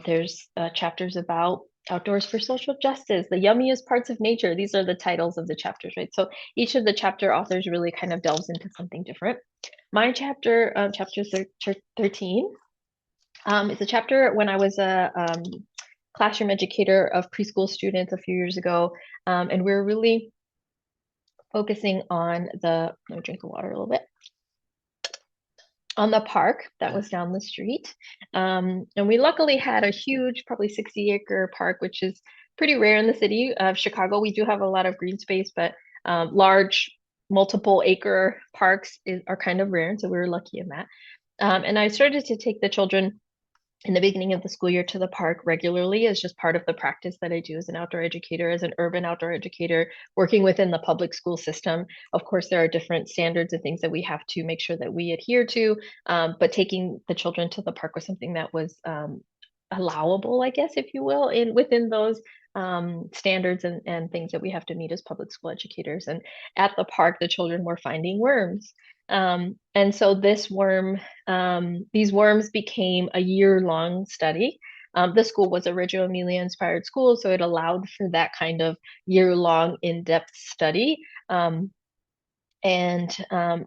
There's chapters about Outdoors for Social Justice, the yummiest parts of nature. These are the titles of the chapters, right? So each of the chapter authors really kind of delves into something different. My chapter, chapter 13, is a chapter when I was a classroom educator of preschool students a few years ago. And we're really focusing on let me drink of water a little bit. On the park that was down the street. And we luckily had a huge, probably 60-acre park, which is pretty rare in the city of Chicago. We do have a lot of green space, but large, multiple acre parks are kind of rare. And so we were lucky in that. And I started to take the children in the beginning of the school year to the park regularly as just part of the practice that I do as an outdoor educator, as an urban outdoor educator, working within the public school system. Of course, there are different standards and things that we have to make sure that we adhere to, but taking the children to the park was something that was allowable, I guess, if you will, within those standards and things that we have to meet as public school educators. And at the park, the children were finding worms. And so these worms became a year-long study. The school was a Reggio Emilia inspired school, so it allowed for that kind of year-long in-depth study, and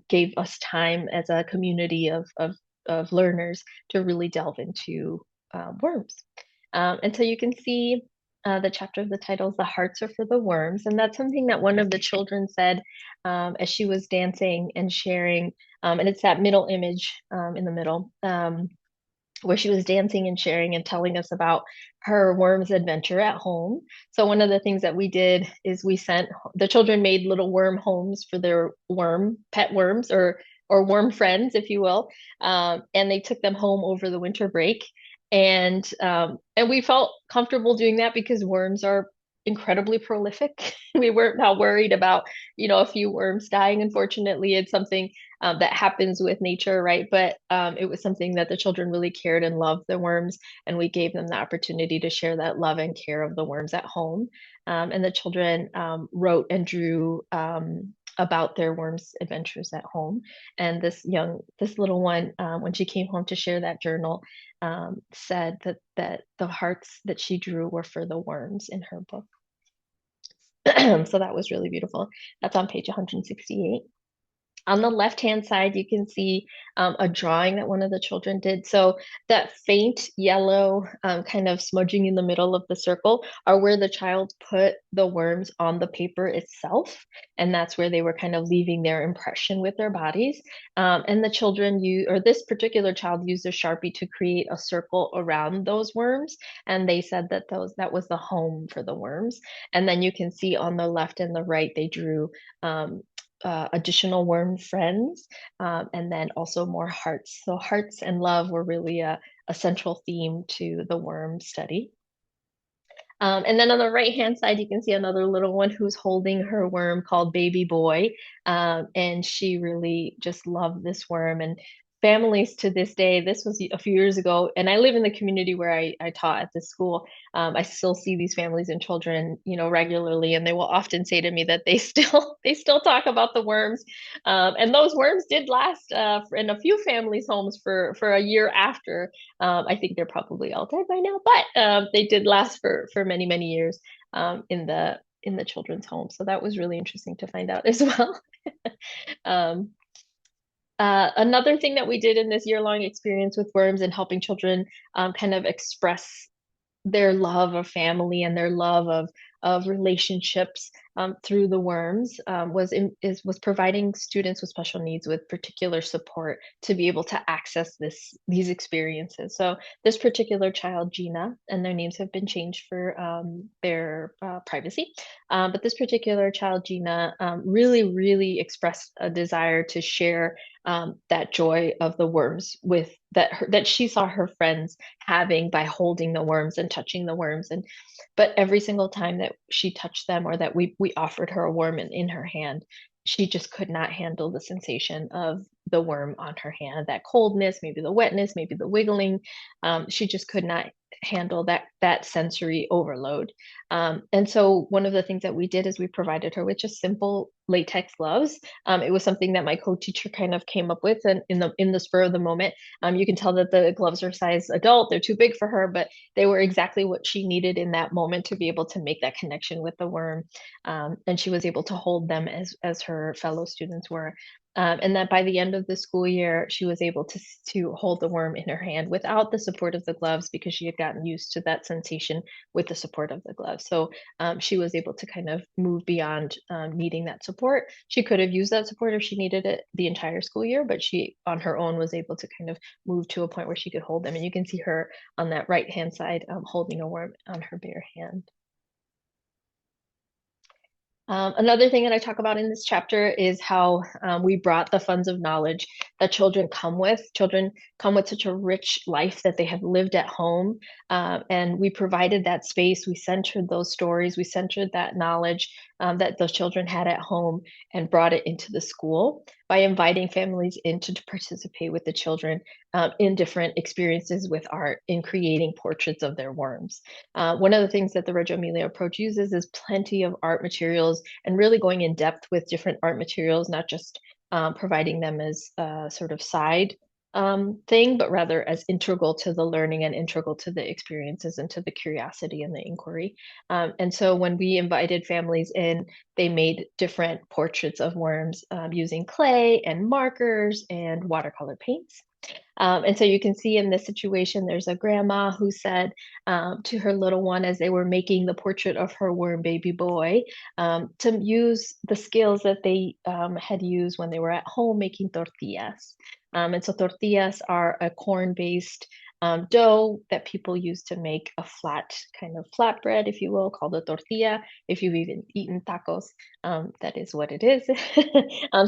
gave us time as a community of learners to really delve into worms. And so you can see the chapter of the title is The Hearts Are for the Worms. And that's something that one of the children said as she was dancing and sharing. And it's that middle image in the middle where she was dancing and sharing and telling us about her worms adventure at home. So one of the things that we did is the children made little worm homes for their pet worms or worm friends, if you will. And they took them home over the winter break. And we felt comfortable doing that because worms are incredibly prolific. We weren't now worried about, a few worms dying. Unfortunately, it's something that happens with nature, right? But it was something that the children really cared and loved the worms, and we gave them the opportunity to share that love and care of the worms at home. And the children wrote and drew about their worms adventures at home. And this little one, when she came home to share that journal, said that the hearts that she drew were for the worms in her book. So that was really beautiful. That's on page 168. On the left-hand side, you can see a drawing that one of the children did. So that faint yellow kind of smudging in the middle of the circle are where the child put the worms on the paper itself. And that's where they were kind of leaving their impression with their bodies. And the children this particular child used a Sharpie to create a circle around those worms. And they said that that was the home for the worms. And then you can see on the left and the right, they drew additional worm friends, and then also more hearts. So hearts and love were really a central theme to the worm study. And then on the right-hand side, you can see another little one who's holding her worm called Baby Boy. And she really just loved this worm. And families to this day, this was a few years ago, and I live in the community where I taught at this school. I still see these families and children, regularly, and they will often say to me that they still talk about the worms. And those worms did last in a few families' homes for a year after. I think they're probably all dead by now, but they did last for many, many years in the children's home. So that was really interesting to find out as well. Another thing that we did in this year-long experience with worms and helping children kind of express their love of family and their love of relationships through the worms was providing students with special needs with particular support to be able to access these experiences. So this particular child, Gina, and their names have been changed for their privacy, but this particular child, Gina, really expressed a desire to share that joy of the worms with that she saw her friends having by holding the worms and touching the worms. And but every single time that she touched them or that we offered her a worm in her hand, she just could not handle the sensation of the worm on her hand, that coldness, maybe the wetness, maybe the wiggling. She just could not handle that sensory overload. And so one of the things that we did is we provided her with just simple latex gloves. It was something that my co-teacher kind of came up with, and in the spur of the moment. You can tell that the gloves are size adult; they're too big for her, but they were exactly what she needed in that moment to be able to make that connection with the worm. And she was able to hold them as her fellow students were. And that by the end of the school year, she was able to hold the worm in her hand without the support of the gloves because she had gotten used to that sensation with the support of the gloves. So she was able to kind of move beyond needing that support. She could have used that support if she needed it the entire school year, but she on her own was able to kind of move to a point where she could hold them. And you can see her on that right hand side holding a worm on her bare hand. Another thing that I talk about in this chapter is how we brought the funds of knowledge that children come with. Children come with such a rich life that they have lived at home, and we provided that space. We centered those stories. We centered that knowledge that those children had at home and brought it into the school by inviting families in to participate with the children in different experiences with art in creating portraits of their worms. One of the things that the Reggio Emilia approach uses is plenty of art materials and really going in depth with different art materials, not just providing them as a sort of side thing, but rather as integral to the learning and integral to the experiences and to the curiosity and the inquiry. And so when we invited families in, they made different portraits of worms using clay and markers and watercolor paints. And so you can see in this situation, there's a grandma who said to her little one as they were making the portrait of her worm baby boy to use the skills that they had used when they were at home making tortillas. And so tortillas are a corn-based dough that people use to make a flat kind of flatbread, if you will, called a tortilla. If you've even eaten tacos, that is what it is.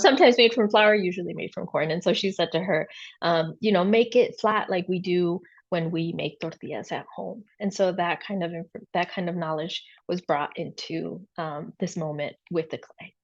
Sometimes made from flour, usually made from corn. And so she said to her, make it flat like we do when we make tortillas at home. And so that kind of knowledge was brought into this moment with the clay.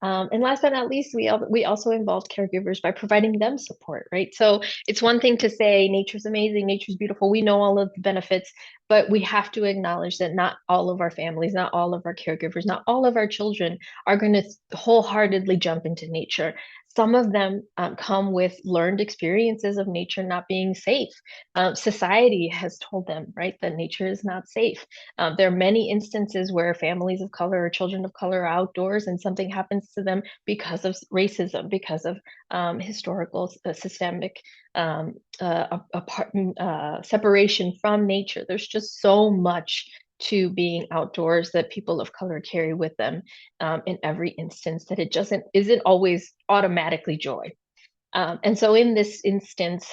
And last but not least, we also involved caregivers by providing them support, right? So it's one thing to say nature's amazing, nature's beautiful. We know all of the benefits, but we have to acknowledge that not all of our families, not all of our caregivers, not all of our children are going to wholeheartedly jump into nature. Some of them come with learned experiences of nature not being safe. Society has told them, right, that nature is not safe. There are many instances where families of color or children of color are outdoors and something happens to them because of racism, because of historical, systemic separation from nature. There's just so much to being outdoors that people of color carry with them in every instance that it isn't always automatically joy. And so in this instance,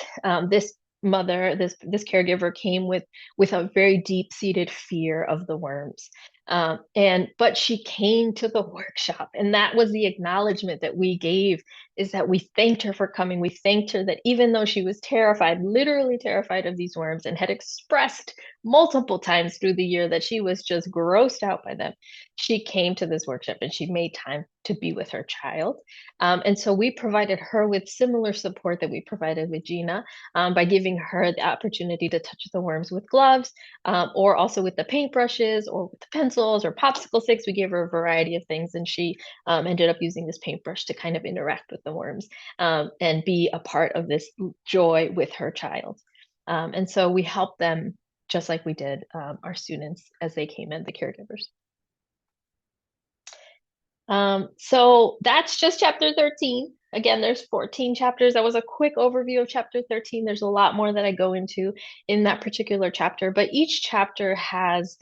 this mother, this caregiver came with a very deep-seated fear of the worms. But she came to the workshop, and that was the acknowledgement that we gave, is that we thanked her for coming. We thanked her that even though she was terrified, literally terrified of these worms, and had expressed multiple times through the year that she was just grossed out by them, she came to this workshop and she made time to be with her child. And so we provided her with similar support that we provided with Gina by giving her the opportunity to touch the worms with gloves, or also with the paintbrushes or with the pencils or popsicle sticks. We gave her a variety of things, and she ended up using this paintbrush to kind of interact with the worms and be a part of this joy with her child. And so we helped them just like we did our students as they came in, the caregivers. So that's just chapter 13. Again, there's 14 chapters. That was a quick overview of chapter 13. There's a lot more that I go into in that particular chapter, but each chapter has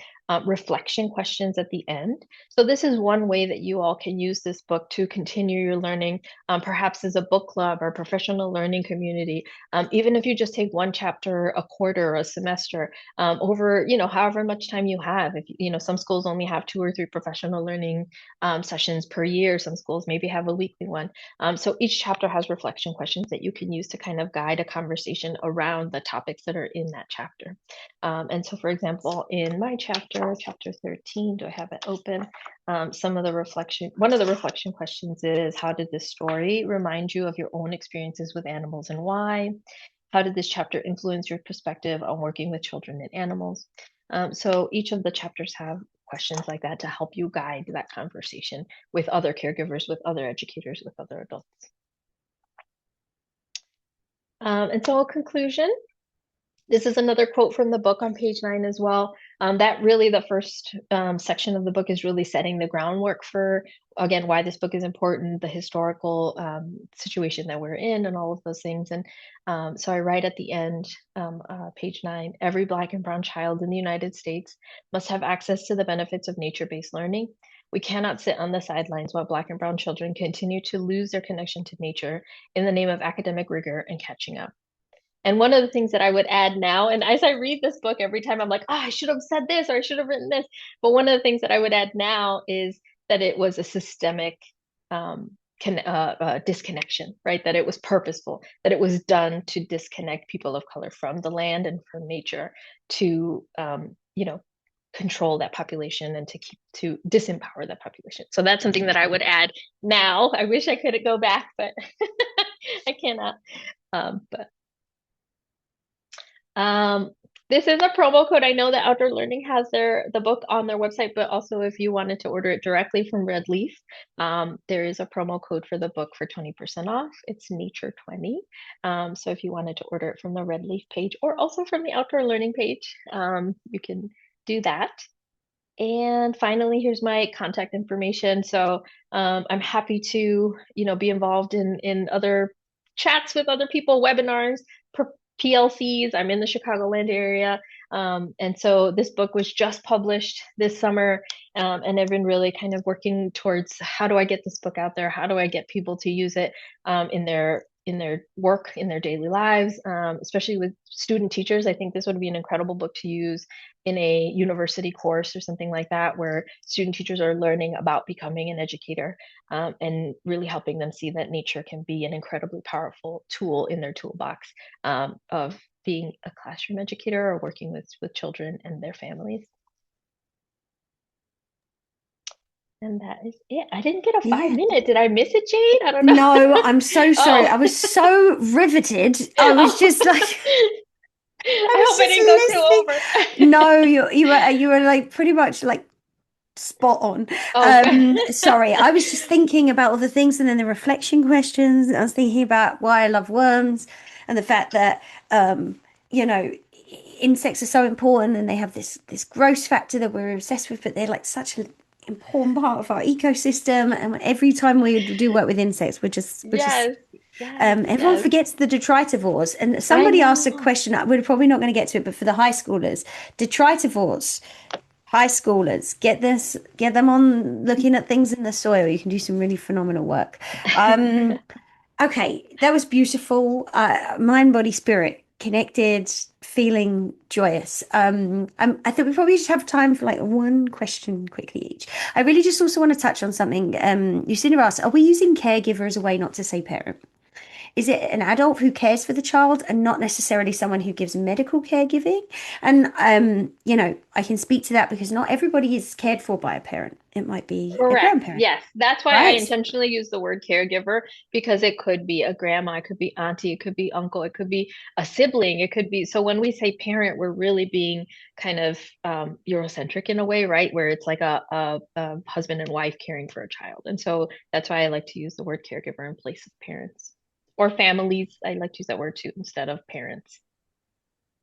reflection questions at the end. So this is one way that you all can use this book to continue your learning, perhaps as a book club or professional learning community. Even if you just take one chapter a quarter or a semester, over, however much time you have. If, some schools only have 2 or 3 professional learning sessions per year. Some schools maybe have a weekly one. So each chapter has reflection questions that you can use to kind of guide a conversation around the topics that are in that chapter. And so, for example, in my chapter 13, do I have it open? One of the reflection questions is, how did this story remind you of your own experiences with animals and why? How did this chapter influence your perspective on working with children and animals? So each of the chapters have questions like that to help you guide that conversation with other caregivers, with other educators, with other adults. And so, a conclusion. This is another quote from the book on page 9 as well. That really, the first section of the book is really setting the groundwork for, again, why this book is important, the historical situation that we're in, and all of those things. And so I write at the end, page 9, every Black and brown child in the United States must have access to the benefits of nature-based learning. We cannot sit on the sidelines while Black and brown children continue to lose their connection to nature in the name of academic rigor and catching up. And one of the things that I would add now, and as I read this book, every time I'm like, oh, I should have said this or I should have written this. But one of the things that I would add now is that it was a systemic disconnection, right? That it was purposeful, that it was done to disconnect people of color from the land and from nature, to control that population and to disempower that population. So that's something that I would add now. I wish I could go back, but I cannot. This is a promo code. I know that Outdoor Learning has the book on their website, but also if you wanted to order it directly from Red Leaf, there is a promo code for the book for 20% off. It's Nature20. So if you wanted to order it from the Red Leaf page or also from the Outdoor Learning page, you can do that. And finally, here's my contact information. So I'm happy to, be involved in other chats with other people, webinars, PLCs. I'm in the Chicagoland area. And so this book was just published this summer. And I've been really kind of working towards, how do I get this book out there? How do I get people to use it in their work, in their daily lives, especially with student teachers. I think this would be an incredible book to use in a university course or something like that, where student teachers are learning about becoming an educator, and really helping them see that nature can be an incredibly powerful tool in their toolbox of being a classroom educator or working with children and their families. And that is it. I didn't get a 5-minute. Did I miss it, Jade? I don't know. No, I'm so sorry. I was so riveted. I was just like, I hope I didn't go too over. No, you were like pretty much like spot on. Sorry, I was just thinking about all the things, and then the reflection questions. I was thinking about why I love worms and the fact that insects are so important, and they have this gross factor that we're obsessed with, but they're like such an important part of our ecosystem. And every time we do work with insects, everyone forgets the detritivores. And somebody asked a question, we're probably not going to get to it, but for the high schoolers, detritivores, high schoolers, get them on looking at things in the soil. You can do some really phenomenal work. Okay, that was beautiful. Mind, body, spirit, connected, feeling joyous. I think we probably just have time for like one question quickly each. I really just also want to touch on something. Lucinda asked, are we using caregiver as a way not to say parent? Is it an adult who cares for the child and not necessarily someone who gives medical caregiving? And, I can speak to that because not everybody is cared for by a parent. It might be a grandparent. Yes, that's why I intentionally use the word caregiver, because it could be a grandma, it could be auntie, it could be uncle, it could be a sibling, it could be. So when we say parent, we're really being kind of Eurocentric in a way, right? Where it's like a husband and wife caring for a child. And so that's why I like to use the word caregiver in place of parents. Or families. I like to use that word too, instead of parents.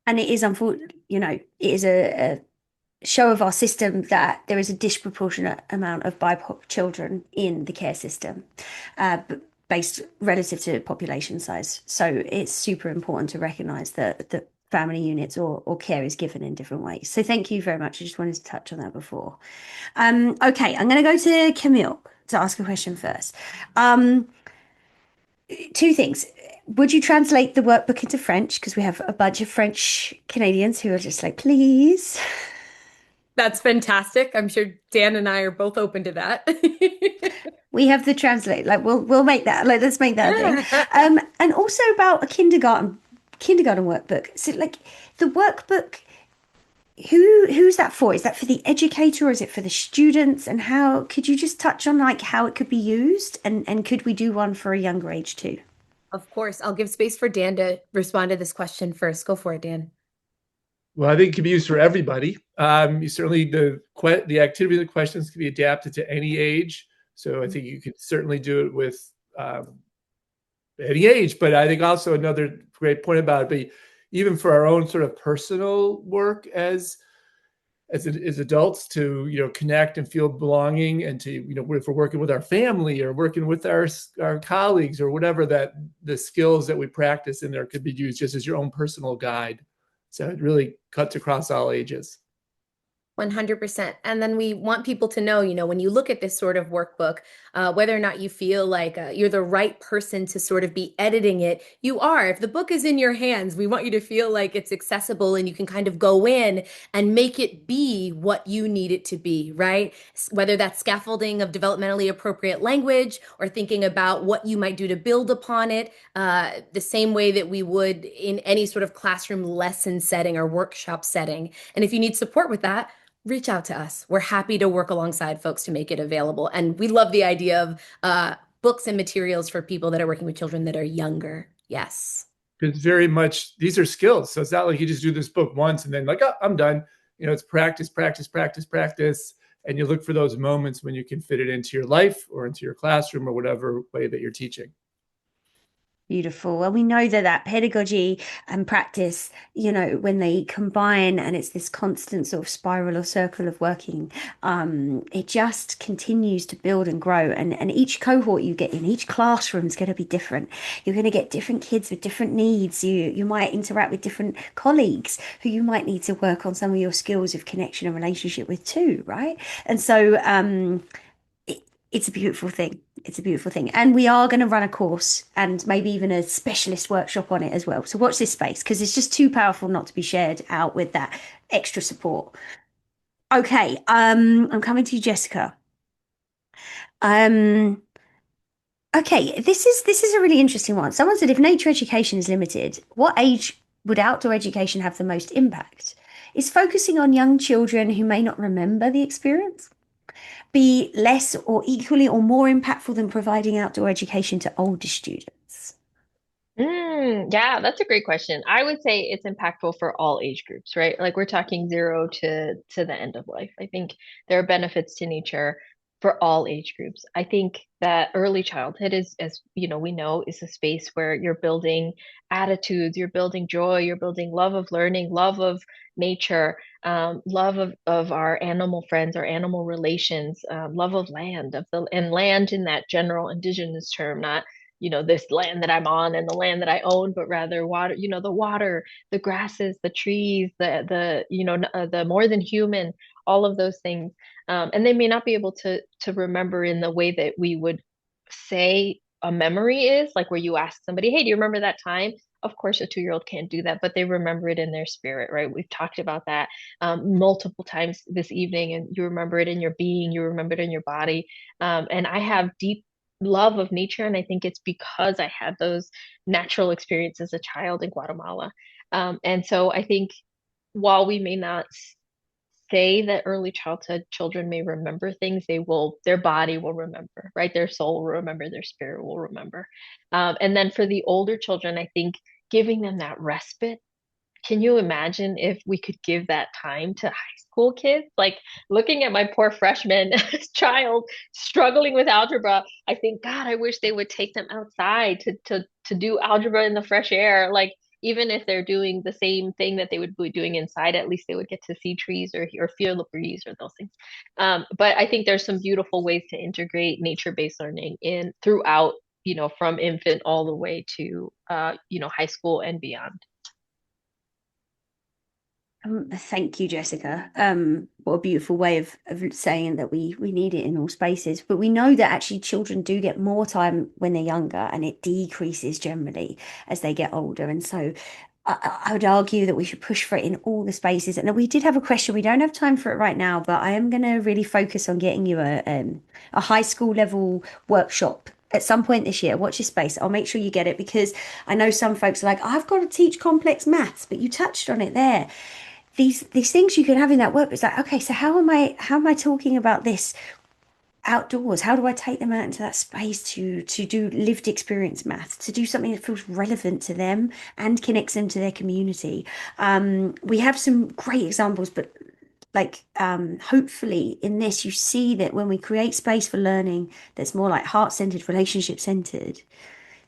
And it is unfortunate, it is a show of our system that there is a disproportionate amount of BIPOC children in the care system, based relative to population size. So it's super important to recognize that family units or care is given in different ways. So thank you very much. I just wanted to touch on that before. Okay, I'm going to go to Camille to ask a question first. Two things. Would you translate the workbook into French? Because we have a bunch of French Canadians who are just like, please. That's fantastic. I'm sure Dan and I are both open to that. We have the translate. Like we'll make that. Like let's make that a thing. And also about a kindergarten workbook. So like the workbook, who's that for? Is that for the educator or is it for the students? And how could you just touch on like how it could be used? And could we do one for a younger age too? Of course, I'll give space for Dan to respond to this question first. Go for it, Dan. Well, I think it can be used for everybody. Certainly the activity of the questions can be adapted to any age. So I think you can certainly do it with any age. But I think also another great point about it, but even for our own sort of personal work as adults to connect and feel belonging, and to if we're working with our family or working with our colleagues or whatever, that the skills that we practice in there could be used just as your own personal guide. So it really cuts across all ages. 100%. And then we want people to know, when you look at this sort of workbook, whether or not you feel like you're the right person to sort of be editing it, you are. If the book is in your hands, we want you to feel like it's accessible and you can kind of go in and make it be what you need it to be, right? Whether that's scaffolding of developmentally appropriate language or thinking about what you might do to build upon it, the same way that we would in any sort of classroom lesson setting or workshop setting. And if you need support with that, reach out to us. We're happy to work alongside folks to make it available. And we love the idea of books and materials for people that are working with children that are younger. Yes. Because very much these are skills. So it's not like you just do this book once and then like, oh, I'm done. It's practice, practice, practice, practice. And you look for those moments when you can fit it into your life or into your classroom or whatever way that you're teaching. Beautiful. Well, we know that pedagogy and practice, when they combine and it's this constant sort of spiral or circle of working, it just continues to build and grow. And each cohort you get in, each classroom is going to be different. You're going to get different kids with different needs. You might interact with different colleagues who you might need to work on some of your skills of connection and relationship with too, right? And so it's a beautiful thing. It's a beautiful thing. And we are going to run a course and maybe even a specialist workshop on it as well. So watch this space because it's just too powerful not to be shared out with that extra support. Okay, I'm coming to you, Jessica. Okay, this is a really interesting one. Someone said if nature education is limited, what age would outdoor education have the most impact? Is focusing on young children who may not remember the experience be less or equally or more impactful than providing outdoor education to older students? Yeah, that's a great question. I would say it's impactful for all age groups, right? Like we're talking 0 to the end of life. I think there are benefits to nature for all age groups. I think that early childhood is, as we know, is a space where you're building attitudes, you're building joy, you're building love of learning, love of nature, love of our animal friends, our animal relations, love of land, and land in that general indigenous term, not this land that I'm on and the land that I own, but rather water, the water, the grasses, the trees, the more than human, all of those things. And they may not be able to remember in the way that we would say a memory is, like where you ask somebody, hey, do you remember that time? Of course, a 2-year-old can't do that, but they remember it in their spirit, right? We've talked about that multiple times this evening, and you remember it in your being, you remember it in your body. And I have deep love of nature, and I think it's because I had those natural experiences as a child in Guatemala. And so I think while we may not say that early childhood children may remember things, their body will remember, right? Their soul will remember, their spirit will remember. And then for the older children, I think giving them that respite. Can you imagine if we could give that time to high school kids? Like looking at my poor freshman child struggling with algebra, I think, God, I wish they would take them outside to do algebra in the fresh air. Like even if they're doing the same thing that they would be doing inside, at least they would get to see trees or feel the breeze or those things. But I think there's some beautiful ways to integrate nature-based learning in throughout, from infant all the way to high school and beyond. Thank you, Jessica. What a beautiful way of saying that we need it in all spaces. But we know that actually children do get more time when they're younger, and it decreases generally as they get older. And so I would argue that we should push for it in all the spaces. And we did have a question. We don't have time for it right now, but I am going to really focus on getting you a high school level workshop at some point this year. Watch your space. I'll make sure you get it, because I know some folks are like, I've got to teach complex maths, but you touched on it there. These things you can have in that work. It's like, okay, so how am I talking about this outdoors? How do I take them out into that space to do lived experience math, to do something that feels relevant to them and connects them to their community? We have some great examples, but like hopefully in this you see that when we create space for learning that's more like heart-centered, relationship-centered,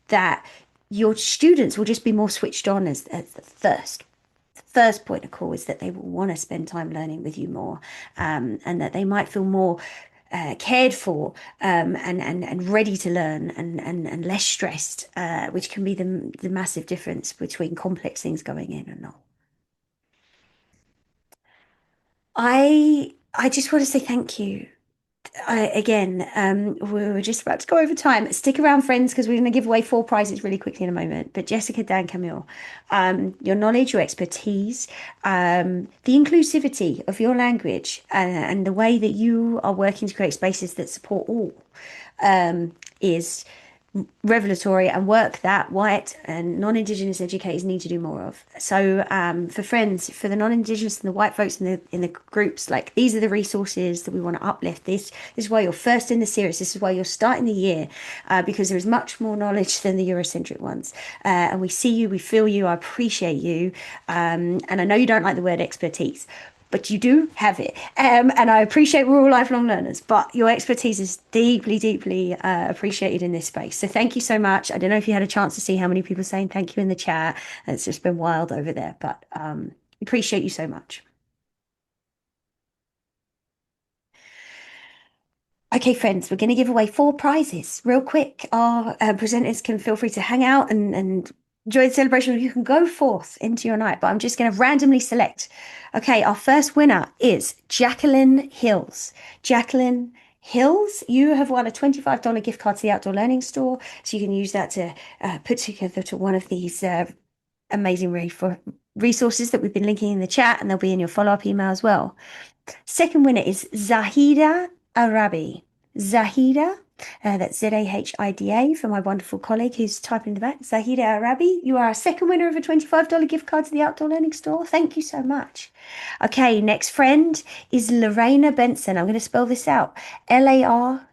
that your students will just be more switched on as the first point of call is that they will want to spend time learning with you more, and that they might feel more cared for, and ready to learn, and less stressed, which can be the massive difference between complex things going in and not. I just want to say thank you. We were just about to go over time. Stick around, friends, because we're going to give away 4 prizes really quickly in a moment. But Jessica, Dan, Camille, your knowledge, your expertise, the inclusivity of your language, and the way that you are working to create spaces that support all, is revelatory, and work that white and non-Indigenous educators need to do more of. So for friends, for the non-Indigenous and the white folks in the groups, like, these are the resources that we want to uplift. This is why you're first in the series. This is why you're starting the year, because there is much more knowledge than the Eurocentric ones. And we see you, we feel you, I appreciate you. And I know you don't like the word expertise, but you do have it. And I appreciate we're all lifelong learners, but your expertise is deeply, deeply appreciated in this space. So thank you so much. I don't know if you had a chance to see how many people are saying thank you in the chat. It's just been wild over there, but appreciate you so much. Okay, friends, we're going to give away 4 prizes real quick. Our presenters can feel free to hang out and enjoy the celebration. You can go forth into your night, but I'm just going to randomly select. Okay, our first winner is Jacqueline Hills. Jacqueline Hills, you have won a $25 gift card to the Outdoor Learning Store. So you can use that to put together to one of these amazing resources that we've been linking in the chat, and they'll be in your follow-up email as well. Second winner is Zahida Arabi. Zahida, that's Zahida for my wonderful colleague who's typing in the back. Zahida Arabi, you are our second winner of a $25 gift card to the Outdoor Learning Store. Thank you so much. Okay, next friend is Lorena Benson. I'm going to spell this out. Lareina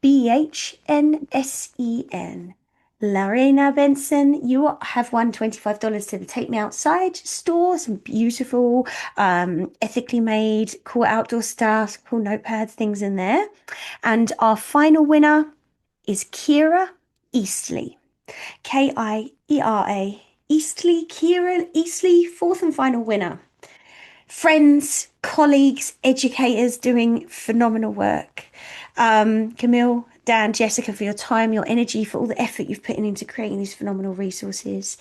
Bhnsen. Lorena Benson, you have won $25 to the Take Me Outside store. Some beautiful, ethically made, cool outdoor stuff, cool notepads, things in there. And our final winner is Kira Eastley. Kiera Eastley. Kira Eastley, fourth and final winner. Friends, colleagues, educators doing phenomenal work. Camille, Dan, Jessica, for your time, your energy, for all the effort you've put into creating these phenomenal resources.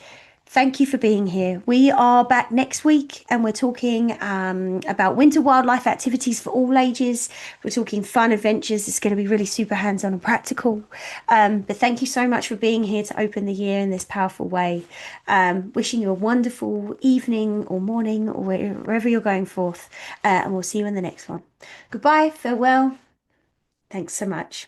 Thank you for being here. We are back next week, and we're talking about winter wildlife activities for all ages. We're talking fun adventures. It's going to be really super hands-on and practical. But thank you so much for being here to open the year in this powerful way. Wishing you a wonderful evening or morning or wherever you're going forth. And we'll see you in the next one. Goodbye, farewell. Thanks so much.